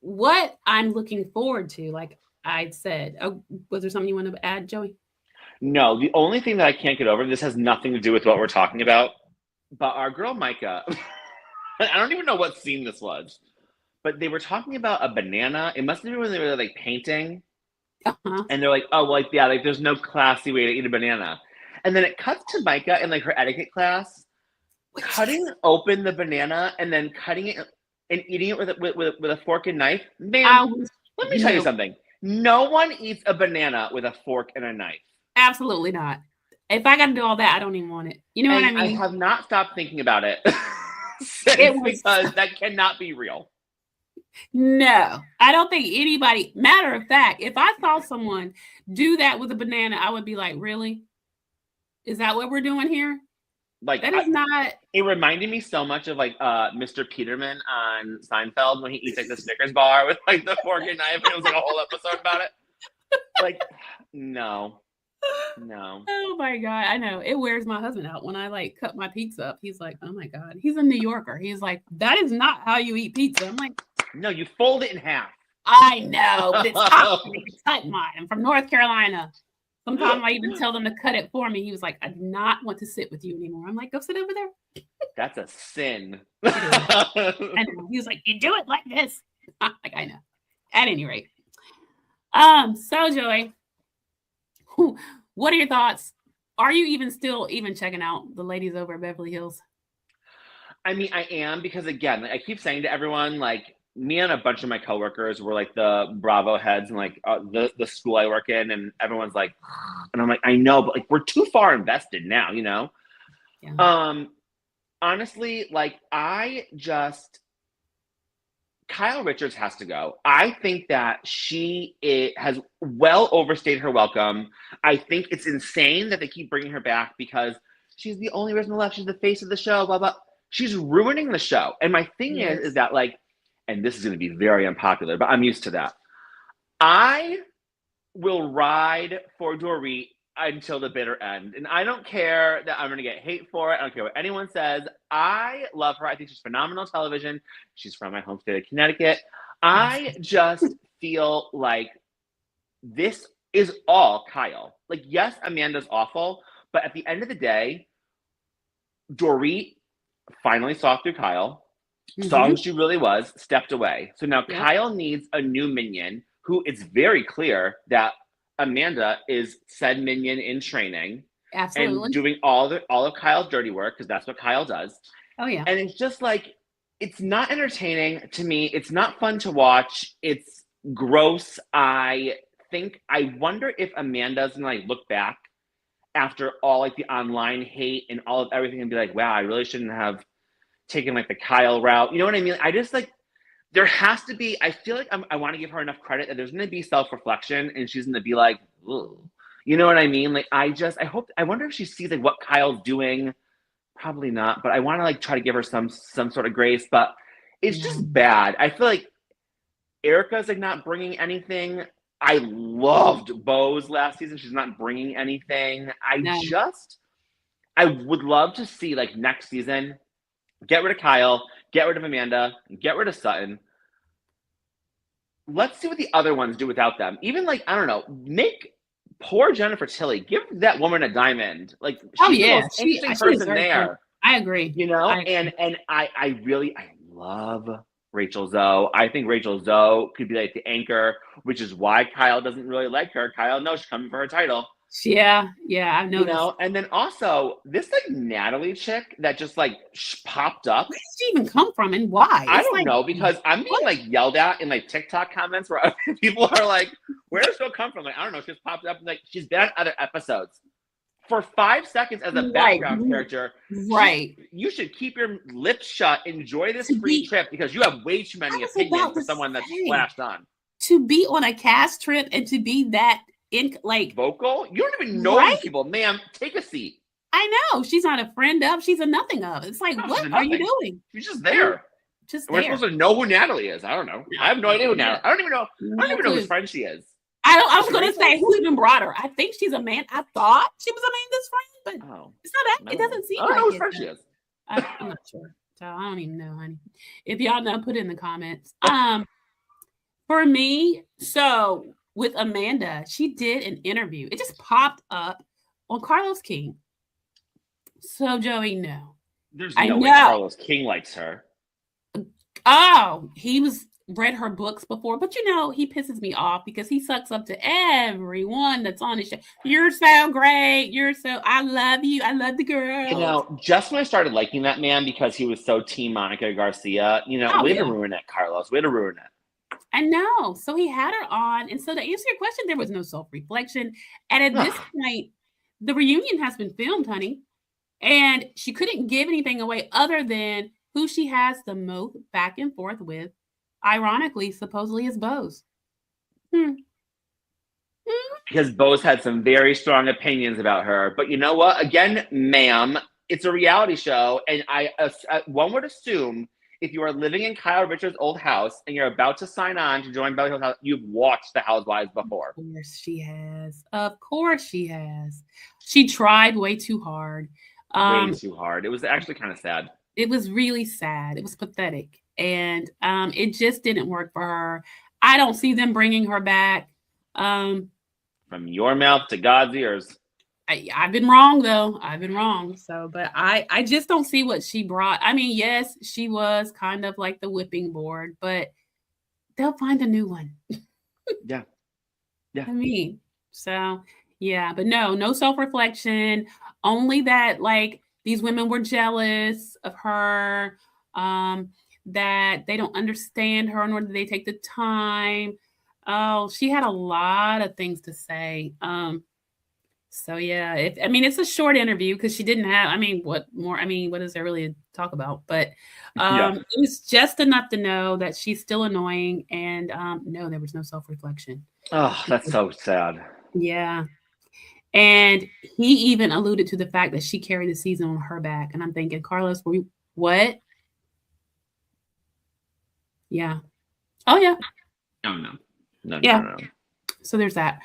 what I'm looking forward to, like I said, was there something you want to add, Joey? No, the only thing that I can't get over, this has nothing to do with what we're talking about, but our girl Micah, I don't even know what scene this was, but they were talking about a banana. It must have been when they were like painting. And they're like, oh, well, like, yeah, like there's no classy way to eat a banana. And then it cuts to Micah in like her etiquette class, cutting open the banana and then cutting it and eating it with a fork and knife. Man, let me tell you something. No one eats a banana with a fork and a knife. Absolutely not. If I got to do all that, I don't even want it. You know what I mean? I have not stopped thinking about it because that cannot be real. No, I don't think anybody. Matter of fact, if I saw someone do that with a banana, I would be like, really? Is that what we're doing here? Like, that is not. It reminded me so much of like Mr. Peterman on Seinfeld when he eats like the Snickers bar with like the fork and knife, and it was like a whole episode about it. Like, no. Oh my God. I know. It wears my husband out when I like cut my pizza up. He's like, oh my God. He's a New Yorker. He's like, that is not how you eat pizza. I'm like, no, you fold it in half. I know, but it's tough. It's cut mine. I'm from North Carolina. Sometimes I even tell them to cut it for me. He was like, I do not want to sit with you anymore. I'm like, go sit over there. That's a sin. I know. He was like, you do it like this. I'm like, I know. At any rate. So Joey, what are your thoughts? Are you even still checking out the ladies over at Beverly Hills? I mean, I am, because again, I keep saying to everyone, like, me and a bunch of my coworkers were like the Bravo heads and like the school I work in, and everyone's like, and I'm like, I know, but like we're too far invested now, you know? Yeah. Honestly, like Kyle Richards has to go. I think that she has well overstayed her welcome. I think it's insane that they keep bringing her back because she's the only person left. She's the face of the show, blah, blah. She's ruining the show. And my thing is that like, and this is going to be very unpopular, but I'm used to that. I will ride for Dorit until the bitter end. And I don't care that I'm going to get hate for it. I don't care what anyone says. I love her. I think she's phenomenal television. She's from my home state of Connecticut. I just feel like this is all Kyle. Like, yes, Amanda's awful, but at the end of the day, Dorit finally saw through Kyle. Saw who she really was, stepped away. So now Kyle needs a new minion who it's very clear that Amanda is said minion in training. Absolutely. And doing all of Kyle's dirty work, because that's what Kyle does. Oh, yeah. And it's just like, it's not entertaining to me. It's not fun to watch. It's gross. I wonder if Amanda's gonna like look back after all like the online hate and all of everything and be like, wow, I really shouldn't have taking like the Kyle route. You know what I mean? I just like, there has to be, I feel like I want to give her enough credit that there's going to be self-reflection and she's going to be like, ugh. You know what I mean? Like, I wonder if she sees like what Kyle's doing. Probably not, but I want to like try to give her some sort of grace, but it's just bad. I feel like Erica's like not bringing anything. I loved Bo's last season. She's not bringing anything. I would love to see like next season, get rid of Kyle, get rid of Amanda, get rid of Sutton. Let's see what the other ones do without them. Even like, I don't know, make poor Jennifer Tilly, give that woman a diamond. Like, she's the most interesting person there. Cool. I agree. You know, and I love Rachel Zoe. I think Rachel Zoe could be like the anchor, which is why Kyle doesn't really like her. Kyle knows she's coming for her title. Yeah, I've noticed. You know, and then also this like Natalie chick that just like popped up. Where did she even come from and why? I don't know, because I'm being like yelled at in like TikTok comments where people are like, "Where does she come from?" Like, I don't know. She just popped up and like she's been on other episodes for 5 seconds as a background character. Right. You should keep your lips shut. Enjoy this free trip because you have way too many opinions for someone that's flashed on. To be on a cast trip and to be that like vocal, you don't even know these people, ma'am. Take a seat. I know she's not a friend of. She's a nothing of. It's like, what are you doing? She's just there. We're supposed to know who Natalie is. I don't know. I have no idea who Natalie. I don't even know whose friend she is. I was going to say who even brought her. I think she's a man. I thought she was Amanda's friend, but it's not that. It doesn't seem. I don't know whose friend she is. I'm not sure. So I don't even know, honey. If y'all know, put it in the comments. For me, so. With Amanda, she did an interview. It just popped up on Carlos King. So, Joey, no. There's no way Carlos King likes her. Oh, read her books before. But, you know, he pisses me off because he sucks up to everyone that's on his show. You're so great. I love you. I love the girl. You know, just when I started liking that man because he was so Team Monica Garcia, you know, way to ruin it, Carlos. Way to ruin it. I know. So he had her on. And so to answer your question, there was no self-reflection. And at this point, the reunion has been filmed, honey. And she couldn't give anything away other than who she has the most back and forth with. Ironically, supposedly is Bose. Because Bose had some very strong opinions about her. But you know what? Again, ma'am, it's a reality show, and one would assume if you are living in Kyle Richards' old house and you're about to sign on to join Beverly Hills House, you've watched The Housewives before. Of course she has. Of course she has. She tried way too hard. Way too hard. It was actually kind of sad. It was really sad. It was pathetic. And it just didn't work for her. I don't see them bringing her back. From your mouth to God's ears. I've been wrong, though. I've been wrong. So, but I just don't see what she brought. I mean, yes, she was kind of like the whipping board, but they'll find a new one. Yeah. Yeah. I mean, so yeah, but no self-reflection. Only that like these women were jealous of her, that they don't understand her, nor do they take the time. Oh, she had a lot of things to say. So yeah, it's a short interview because she didn't have, what is there really to talk about? But it was just enough to know that she's still annoying, and no, there was no self-reflection. Oh, that's so sad. Yeah. And he even alluded to the fact that she carried the season on her back. And I'm thinking, Carlos, what? Yeah. Oh, yeah. Oh, no. No. So there's that.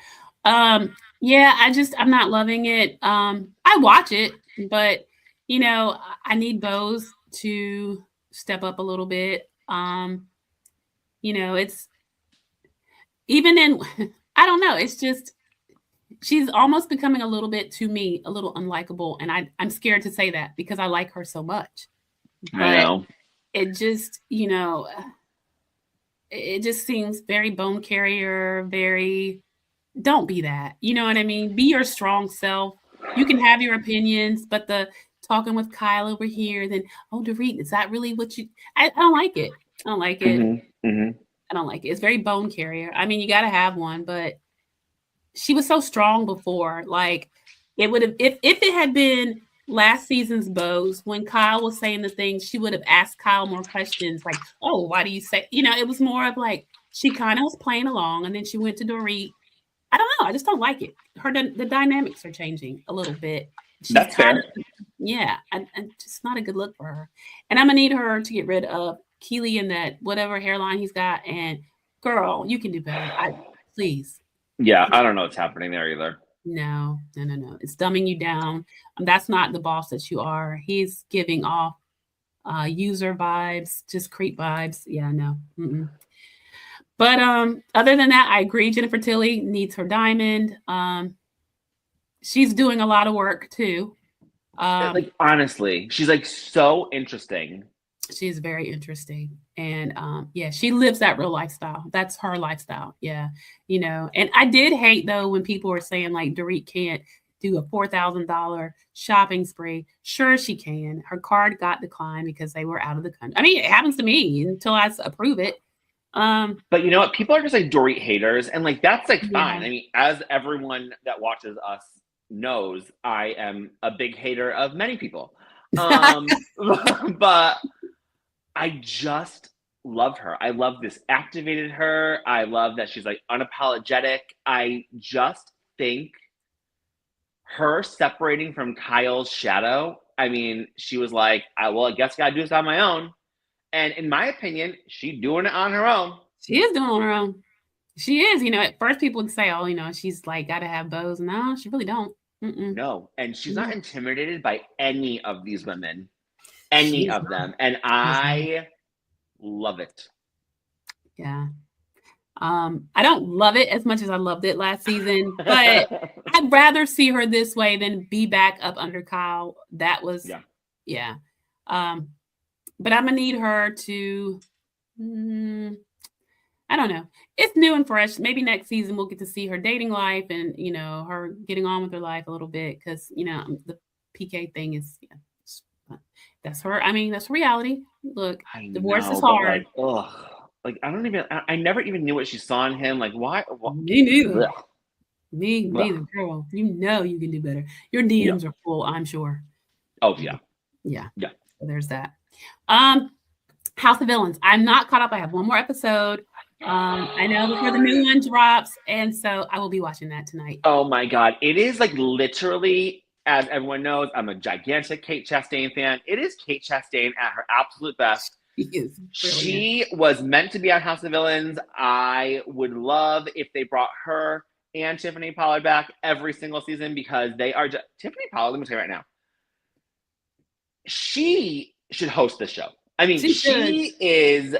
Yeah, I'm not loving it. I watch it, but, I need Bose to step up a little bit. It's even in, I don't know. It's just, she's almost becoming a little bit, to me, a little unlikable. And I'm scared to say that because I like her so much. But I know. It just, it just seems very bone carrier, don't be that. You know what I mean? Be your strong self. You can have your opinions, but the talking with Kyle over here, then, Dorit, is that really what you, I don't like it. I don't like it. Mm-hmm. I don't like it. It's very bone carrier. I mean, you got to have one, but she was so strong before. Like, it would have, if it had been last season's Bose, when Kyle was saying the things, she would have asked Kyle more questions. Like, why do you say, it was more of like, she kind of was playing along, and then she went to Dorit. I don't know. I just don't like it. The dynamics are changing a little bit. That's fair. Yeah. And just not a good look for her. And I'm going to need her to get rid of Keely and that whatever hairline he's got. And girl, you can do better. Please. Yeah. I don't know what's happening there either. No. It's dumbing you down. That's not the boss that you are. He's giving off user vibes, just creep vibes. Yeah, no. Mm-mm. But other than that, I agree. Jennifer Tilly needs her diamond. She's doing a lot of work too. Like, honestly, she's like so interesting. She's very interesting. And she lives that real lifestyle. That's her lifestyle. Yeah. And I did hate though when people were saying like Dorit can't do a $4,000 shopping spree. Sure, she can. Her card got declined because they were out of the country. I mean, it happens to me until I approve it. But you know what? People are just like Dorit haters, and like that's like fine. I mean, as everyone that watches us knows, I am a big hater of many people. But I just love her. I love this activated her. I love that she's like unapologetic. I just think her separating from Kyle's shadow. I mean, she was like, I guess I gotta do this on my own. And in my opinion, she's doing it on her own. She is doing it on her own. She is. At first people would say, she's like got to have Bose. No, she really don't. Mm-mm. No. And she's not intimidated by any of these women. Any of them. And I love it. Yeah. I don't love it as much as I loved it last season, but I'd rather see her this way than be back up under Kyle. That was, yeah. But I'm going to need her to, I don't know. It's new and fresh. Maybe next season we'll get to see her dating life and, her getting on with her life a little bit because, the PK thing is, that's her. I mean, that's reality. Look, divorce is hard. Like, I never even knew what she saw in him. Like, why? Me neither. Me neither, girl. You can do better. Your DMs are full, I'm sure. Oh, yeah. Yeah. So there's that. House of Villains. I'm not caught up. I have one more episode. I know before the new one drops, and so I will be watching that tonight. Oh my God. It is like literally as everyone knows, I'm a gigantic Kate Chastain fan. It is Kate Chastain at her absolute best. She was meant to be on House of Villains. I would love if they brought her and Tiffany Pollard back every single season because they are just Tiffany Pollard. Let me tell you right now, she should host the show. I mean, she is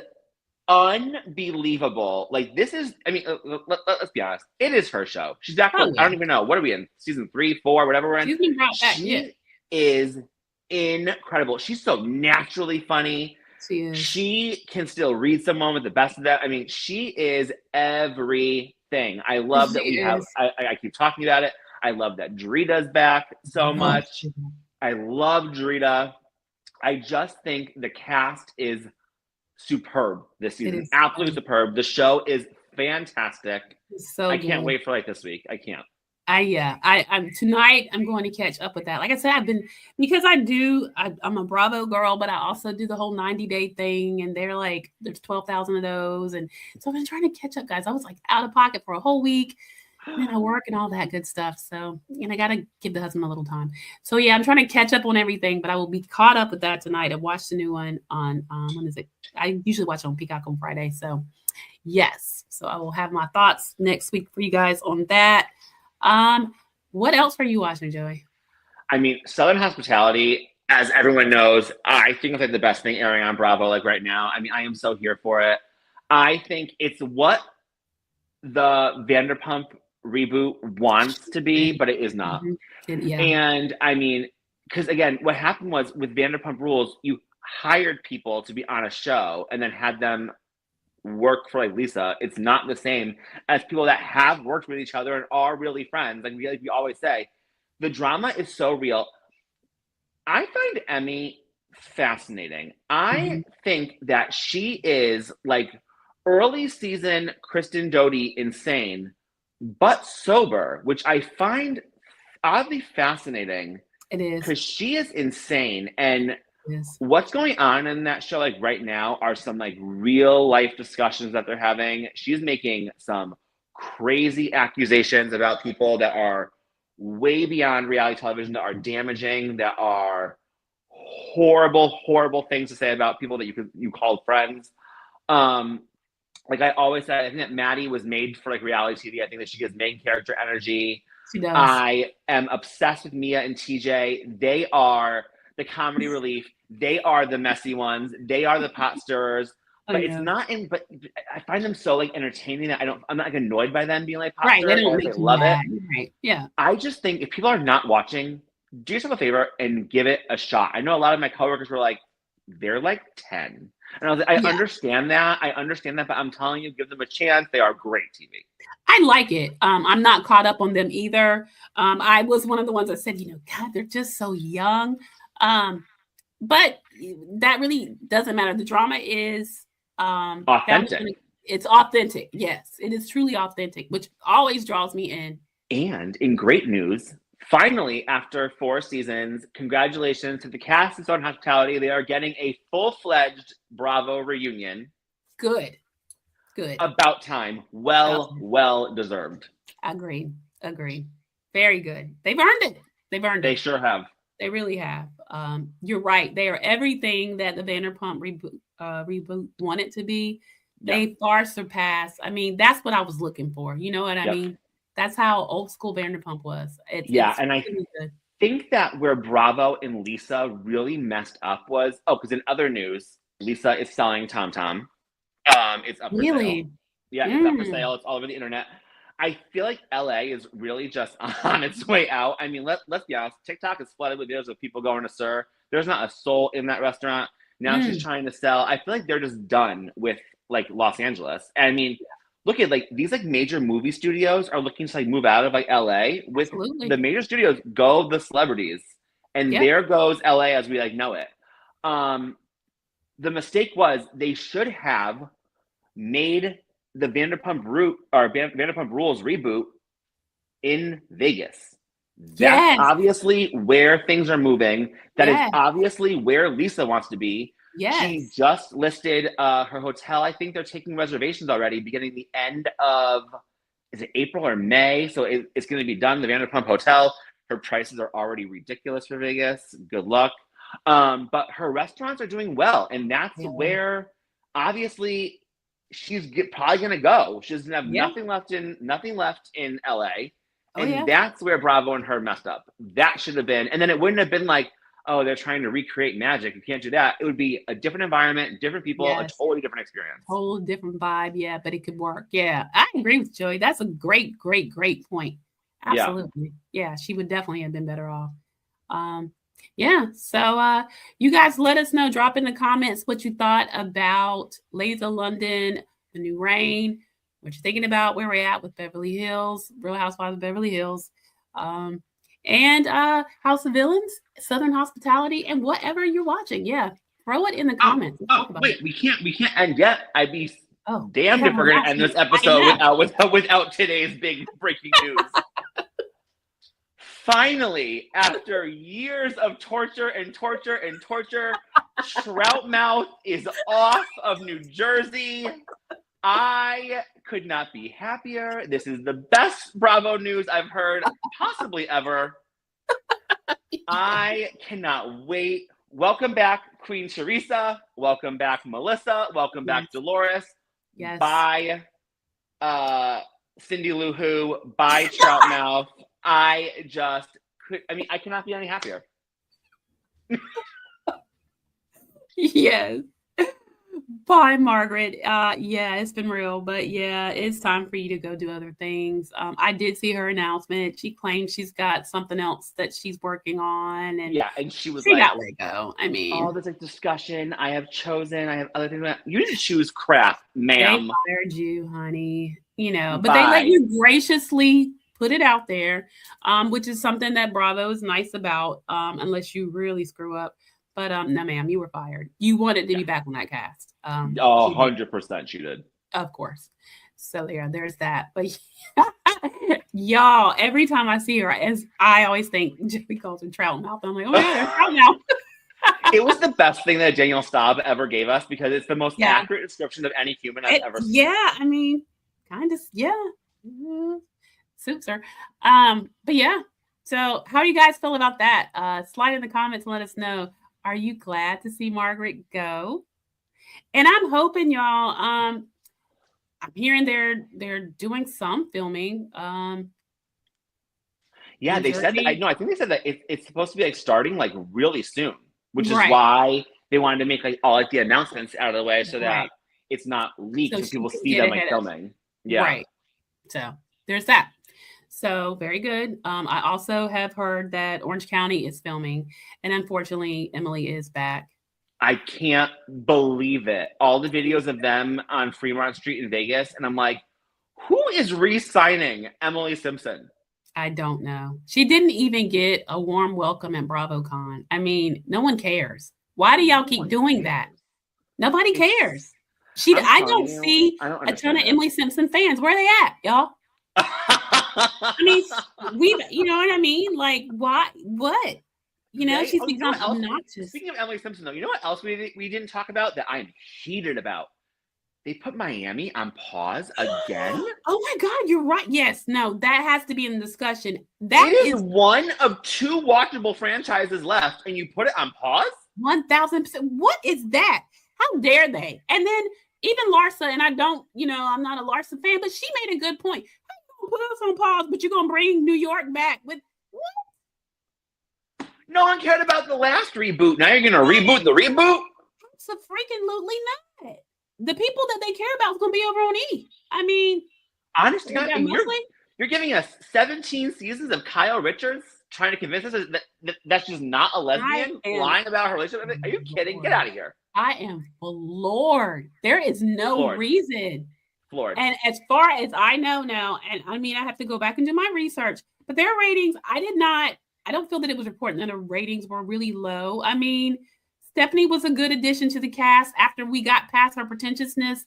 unbelievable. Like this is, I mean, let's be honest. It is her show. She's back. I don't even know. What are we in? Season 3, 4, whatever we're in. She's been brought back. She is incredible. She's so naturally funny. She can still read someone with the best of them. I mean, she is everything. I love that we have. I keep talking about it. I love that Drita's back so much. I love Drita. I just think the cast is superb this season. Absolutely superb. The show is fantastic. So I can't wait for like this week. I can't. I'm tonight. I'm going to catch up with that. Like I said, I'm a Bravo girl, but I also do the whole 90-day thing, and they're like, there's 12,000 of those, and so I've been trying to catch up, guys. I was like out of pocket for a whole week, and then I work and all that good stuff. So, and I gotta give the husband a little time. So yeah, I'm trying to catch up on everything, but I will be caught up with that tonight. I watched the new one on when is it? I usually watch it on Peacock on Friday. So yes, so I will have my thoughts next week for you guys on that. What else are you watching, Joey? I mean, Southern Hospitality, as everyone knows, I think it's like the best thing airing on Bravo like right now. I mean, I am so here for it. I think it's what the Vanderpump reboot wants to be, but it is not. And I mean, because again, what happened was with Vanderpump Rules, you hired people to be on a show and then had them work for like Lisa. It's not the same as people that have worked with each other and are really friends. Like we always say, the drama is so real. I find Emmy fascinating. I think that she is like early season Kristen Doty insane, but sober, which I find oddly fascinating. It is. Because she is insane. And what's going on in that show, like right now, are some like real life discussions that they're having. She's making some crazy accusations about people that are way beyond reality television, that are damaging, that are horrible, horrible things to say about people that you called friends. Like I always said, I think that Maddie was made for like reality TV. I think that she gives main character energy. She does. I am obsessed with Mia and TJ. They are the comedy relief. They are the messy ones. They are the pot stirrers. But it's not in. But I find them so like entertaining that I'm not like annoyed by them being like pot stirrers. They love it. Right. Yeah. I just think if people are not watching, do yourself a favor and give it a shot. I know a lot of my coworkers were like, they're like 10. And I was like, I understand that. But I'm telling you, give them a chance. They are great TV. I like it. I'm not caught up on them either. I was one of the ones that said, God, they're just so young. But that really doesn't matter. The drama is authentic. It's authentic. Yes, it is truly authentic, which always draws me in. And in great news, finally, after 4 seasons, congratulations to the cast of Southern Hospitality. They are getting a full-fledged Bravo reunion. Good. About time. Well deserved. Agreed. Very good. They've earned it. They sure have. They really have. You're right. They are everything that the Vanderpump reboot wanted to be. They far surpass. I mean, that's what I was looking for. You know what I mean? That's how old school Vanderpump was. It's and really I think that where Bravo and Lisa really messed up was, because in other news, Lisa is selling TomTom. It's up for sale. Yeah, it's up for sale. It's all over the internet. I feel like LA is really just on its way out. I mean, let's be honest. TikTok is flooded with videos of people going to Sir. There's not a soul in that restaurant. Now she's trying to sell. I feel like they're just done with like Los Angeles. And I mean, look at like these like major movie studios are looking to like move out of like LA. With the major studios go the celebrities, and there goes LA as we like know it. The mistake was they should have made the Vanderpump Rules reboot in Vegas. That's obviously where things are moving. That is obviously where Lisa wants to be. She just listed her hotel. I think they're taking reservations already beginning the end of, is it April or May? So it's going to be done, the Vanderpump Hotel. Her prices are already ridiculous for Vegas. Good luck. But her restaurants are doing well, and that's where obviously she's probably going to go. She doesn't have nothing left in LA. And that's where Bravo and her messed up. That should have been, and then it wouldn't have been like, oh, they're trying to recreate magic. You can't do that. It would be a different environment, different people, a totally different experience. Whole different vibe, but it could work. Yeah, I agree with Joey. That's a great point. Absolutely. Yeah, she would definitely have been better off. So you guys let us know, drop in the comments what you thought about Ladies of London, The New Reign, what you're thinking about, where we're at with Beverly Hills, Real Housewives of Beverly Hills, and House of Villains, Southern Hospitality, and whatever you're watching. Yeah, throw it in the comments. Wait, we can't end yet. I'd be damned if we're going to end this episode without today's big breaking news. Finally, after years of torture, Troutmouth is off of New Jersey. I could not be happier. This is the best Bravo news I've heard possibly ever. I cannot wait. Welcome back, Queen Teresa. Welcome back, Melissa. Welcome back, Dolores. Yes. Bye, Cindy Lou Who. Bye, Troutmouth. I cannot be any happier. Yes. Bye, Margaret. It's been real, but it's time for you to go do other things. I did see her announcement. She claimed she's got something else that she's working on, and she was got let go. I mean, all this discussion. I have other things. You didn't choose crap, ma'am. They fired you, honey. But they let you graciously put it out there, which is something that Bravo is nice about, unless you really screw up. But no, ma'am, you were fired. You wanted to be back on that cast. 100% she did. Of course. So there's that. But y'all, every time I see her, as I always think, Joey calls her Troutmouth. I'm like, oh yeah, Troutmouth. It was the best thing that Danielle Staub ever gave us, because it's the most accurate description of any human I've ever seen. Yeah, I mean, kind of, suits her. But so how do you guys feel about that? Slide in the comments and let us know. Are you glad to see Margaret go? And I'm hoping y'all, I'm hearing they're doing some filming. They said that. I think they said that it's supposed to be starting really soon, which is why they wanted to make all the announcements out of the way so that it's not leaked, so people see them filming. Right. So there's that. So very good. I also have heard that Orange County is filming, and unfortunately, Emily is back. I can't believe it. All the videos of them on Fremont Street in Vegas, and I'm like, who is re-signing Emily Simpson? I don't know. She didn't even get a warm welcome at BravoCon. I mean, no one cares. Why do y'all keep doing that? Nobody cares. I don't see a ton of Emily Simpson fans. Where are they at, y'all? I mean, you know what I mean? Like, why? What? She's become obnoxious. Speaking of Emily Simpson, though, you know what else we didn't talk about that I'm heated about? They put Miami on pause again. Oh my God, you're right. Yes, no, that has to be in the discussion. That is one of 2 watchable franchises left, and you put it on pause? 1,000%. What is that? How dare they? And then even Larsa, and I don't, I'm not a Larsa fan, but she made a good point. Put us on pause, but you're gonna bring New York back with what? No one cared about the last reboot. Now you're gonna reboot the reboot? Absolutely not. The people that they care about is gonna be over on E. I mean, honestly, you're giving us 17 seasons of Kyle Richards trying to convince us that's just not a lesbian, lying about her relationship. Are you kidding? Get out of here. I am floored. There is no reason. And as far as I know now, and I mean, I have to go back and do my research, but their ratings, I don't feel that it was reported that the ratings were really low. I mean, Stephanie was a good addition to the cast after we got past her pretentiousness.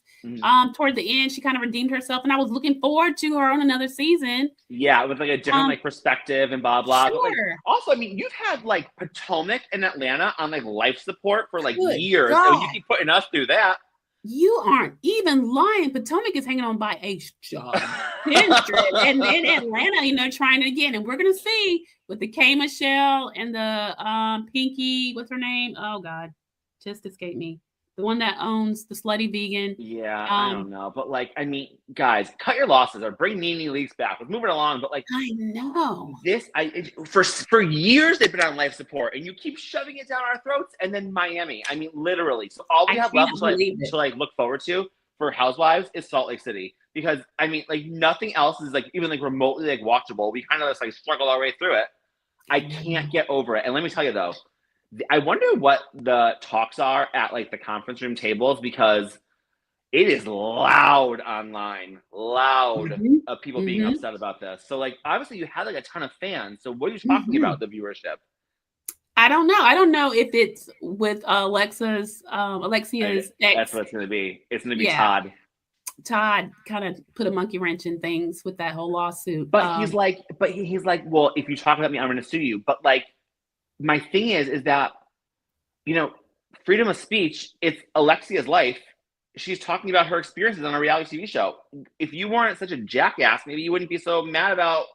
Toward the end, she kind of redeemed herself, and I was looking forward to her on another season. Yeah, with a different perspective and blah blah. Sure. But, also, I mean, you've had Potomac and Atlanta on life support for years, so you keep putting us through that. You aren't even lying. Potomac is hanging on by a job. And then Atlanta, trying it again. And we're gonna see with the K Michelle and the Pinky, what's her name? Oh God, just escaped me. The one that owns the Slutty Vegan. Yeah, I don't know. But guys, cut your losses or bring Nene Leakes back. Let's move it along. But I know. For years they've been on life support and you keep shoving it down our throats. And then Miami. Literally. So all we have left to look forward to for Housewives is Salt Lake City. Because nothing else is even remotely watchable. We kind of just struggle our way through it. I can't get over it. And let me tell you though, I wonder what the talks are at the conference room tables, because it is loud online, of people being upset about this. So obviously you had a ton of fans. So what are you talking about, the viewership? I don't know. I don't know if it's with Alexia's ex. That's what it's going to be. It's going to be Todd. Todd kind of put a monkey wrench in things with that whole lawsuit. But he's like, well, if you talk about me, I'm going to sue you. But my thing is that, freedom of speech, it's Alexia's life. She's talking about her experiences on a reality TV show. If you weren't such a jackass, maybe you wouldn't be so mad about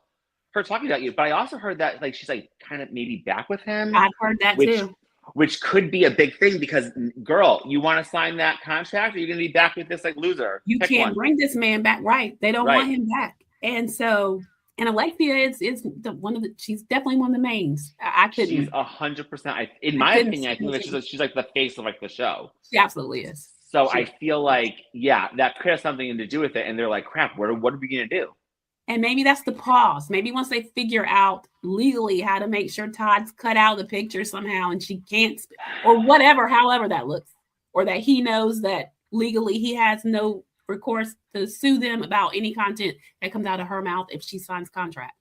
her talking about you. But I also heard that she's kind of maybe back with him. I've heard that too. Which could be a big thing because, girl, you want to sign that contract or you're going to be back with this loser? You can't bring this man back. Right. They don't want him back. And so... And Alexia is she's definitely one of the mains. She's 100%. In my opinion, I think that she's the face of the show. She absolutely is. So I feel that could have something to do with it. And they're like, crap, what are we gonna do? And maybe that's the pause. Maybe once they figure out legally how to make sure Todd's cut out the picture somehow and she can't, or whatever, however that looks, or that he knows that legally he has no recourse to sue them about any content that comes out of her mouth if she signs contract.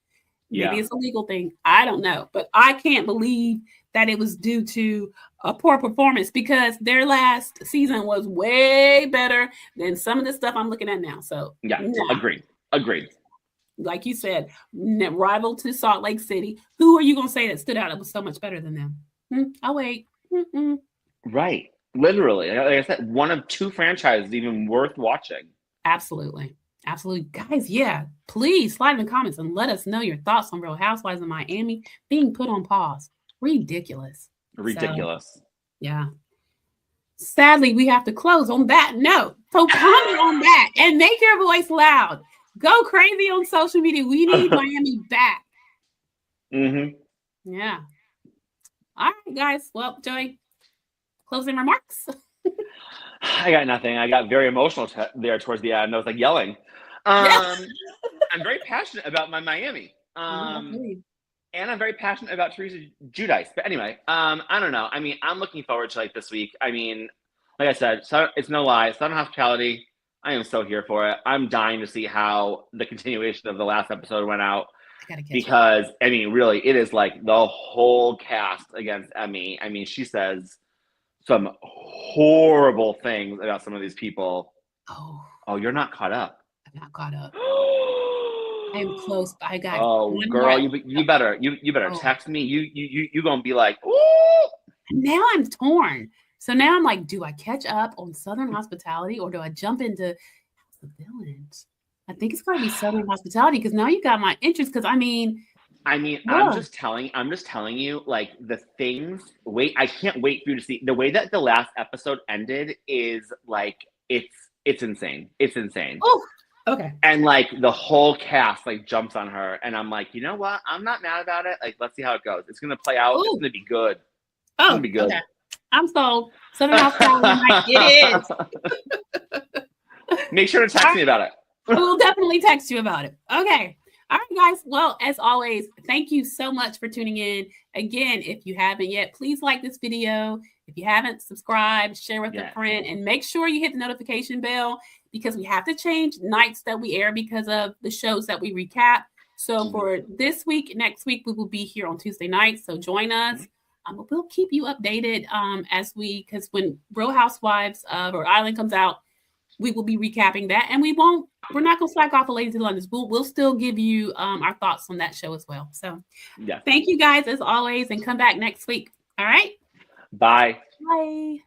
Maybe it's a legal thing. I don't know. But I can't believe that it was due to a poor performance, because their last season was way better than some of the stuff I'm looking at now. So agreed. Like you said, rival to Salt Lake City. Who are you going to say that stood out that was so much better than them? I'll wait. Right. Literally, like I said, one of two franchises even worth watching. Absolutely. Guys, please slide in the comments and let us know your thoughts on Real Housewives of Miami being put on pause. Ridiculous. So, yeah. Sadly, we have to close on that note. So comment on that and make your voice loud. Go crazy on social media. We need Miami back. Yeah. All right, guys. Well, Joey, closing remarks? I got nothing. I got very emotional there towards the end. I was yelling. I'm very passionate about my Miami. And I'm very passionate about Teresa Giudice. But anyway, I don't know. I'm looking forward to this week. Like I said, it's no lie. Southern Hospitality, I am so here for it. I'm dying to see how the continuation of the last episode went out. Because, really, it is the whole cast against Emmy. She says some horrible things about some of these people. Oh, you're not caught up. I'm not caught up. I'm close. I got. Oh, girl, you better text me. You gonna be ooh. Now I'm torn. So now I'm like, do I catch up on Southern Hospitality or do I jump into House of Villains? I think it's going to be Southern Hospitality because now you got my interest. Because I'm just telling you, the things. Wait, I can't wait for you to see the way that the last episode ended. Is it's insane. It's insane. Oh, okay. And the whole cast jumps on her, and I'm like, you know what? I'm not mad about it. Let's see how it goes. It's gonna play out. Ooh. It's gonna be good. It's gonna be good. Okay. I'm sold. Southern Hospitality, it is. Make sure to text me about it. We'll definitely text you about it. Okay. All right, guys. Well, as always, thank you so much for tuning in. Again, if you haven't yet, please like this video. If you haven't, subscribe, share with a friend, and make sure you hit the notification bell because we have to change nights that we air because of the shows that we recap. So for this week, next week, we will be here on Tuesday nights. So join us. We'll keep you updated because when Real Housewives of Rhode Island comes out, we will be recapping that, and we're not going to slack off of Lazy London. We'll still give you our thoughts on that show as well. So thank you guys as always, and come back next week. All right. Bye. Bye.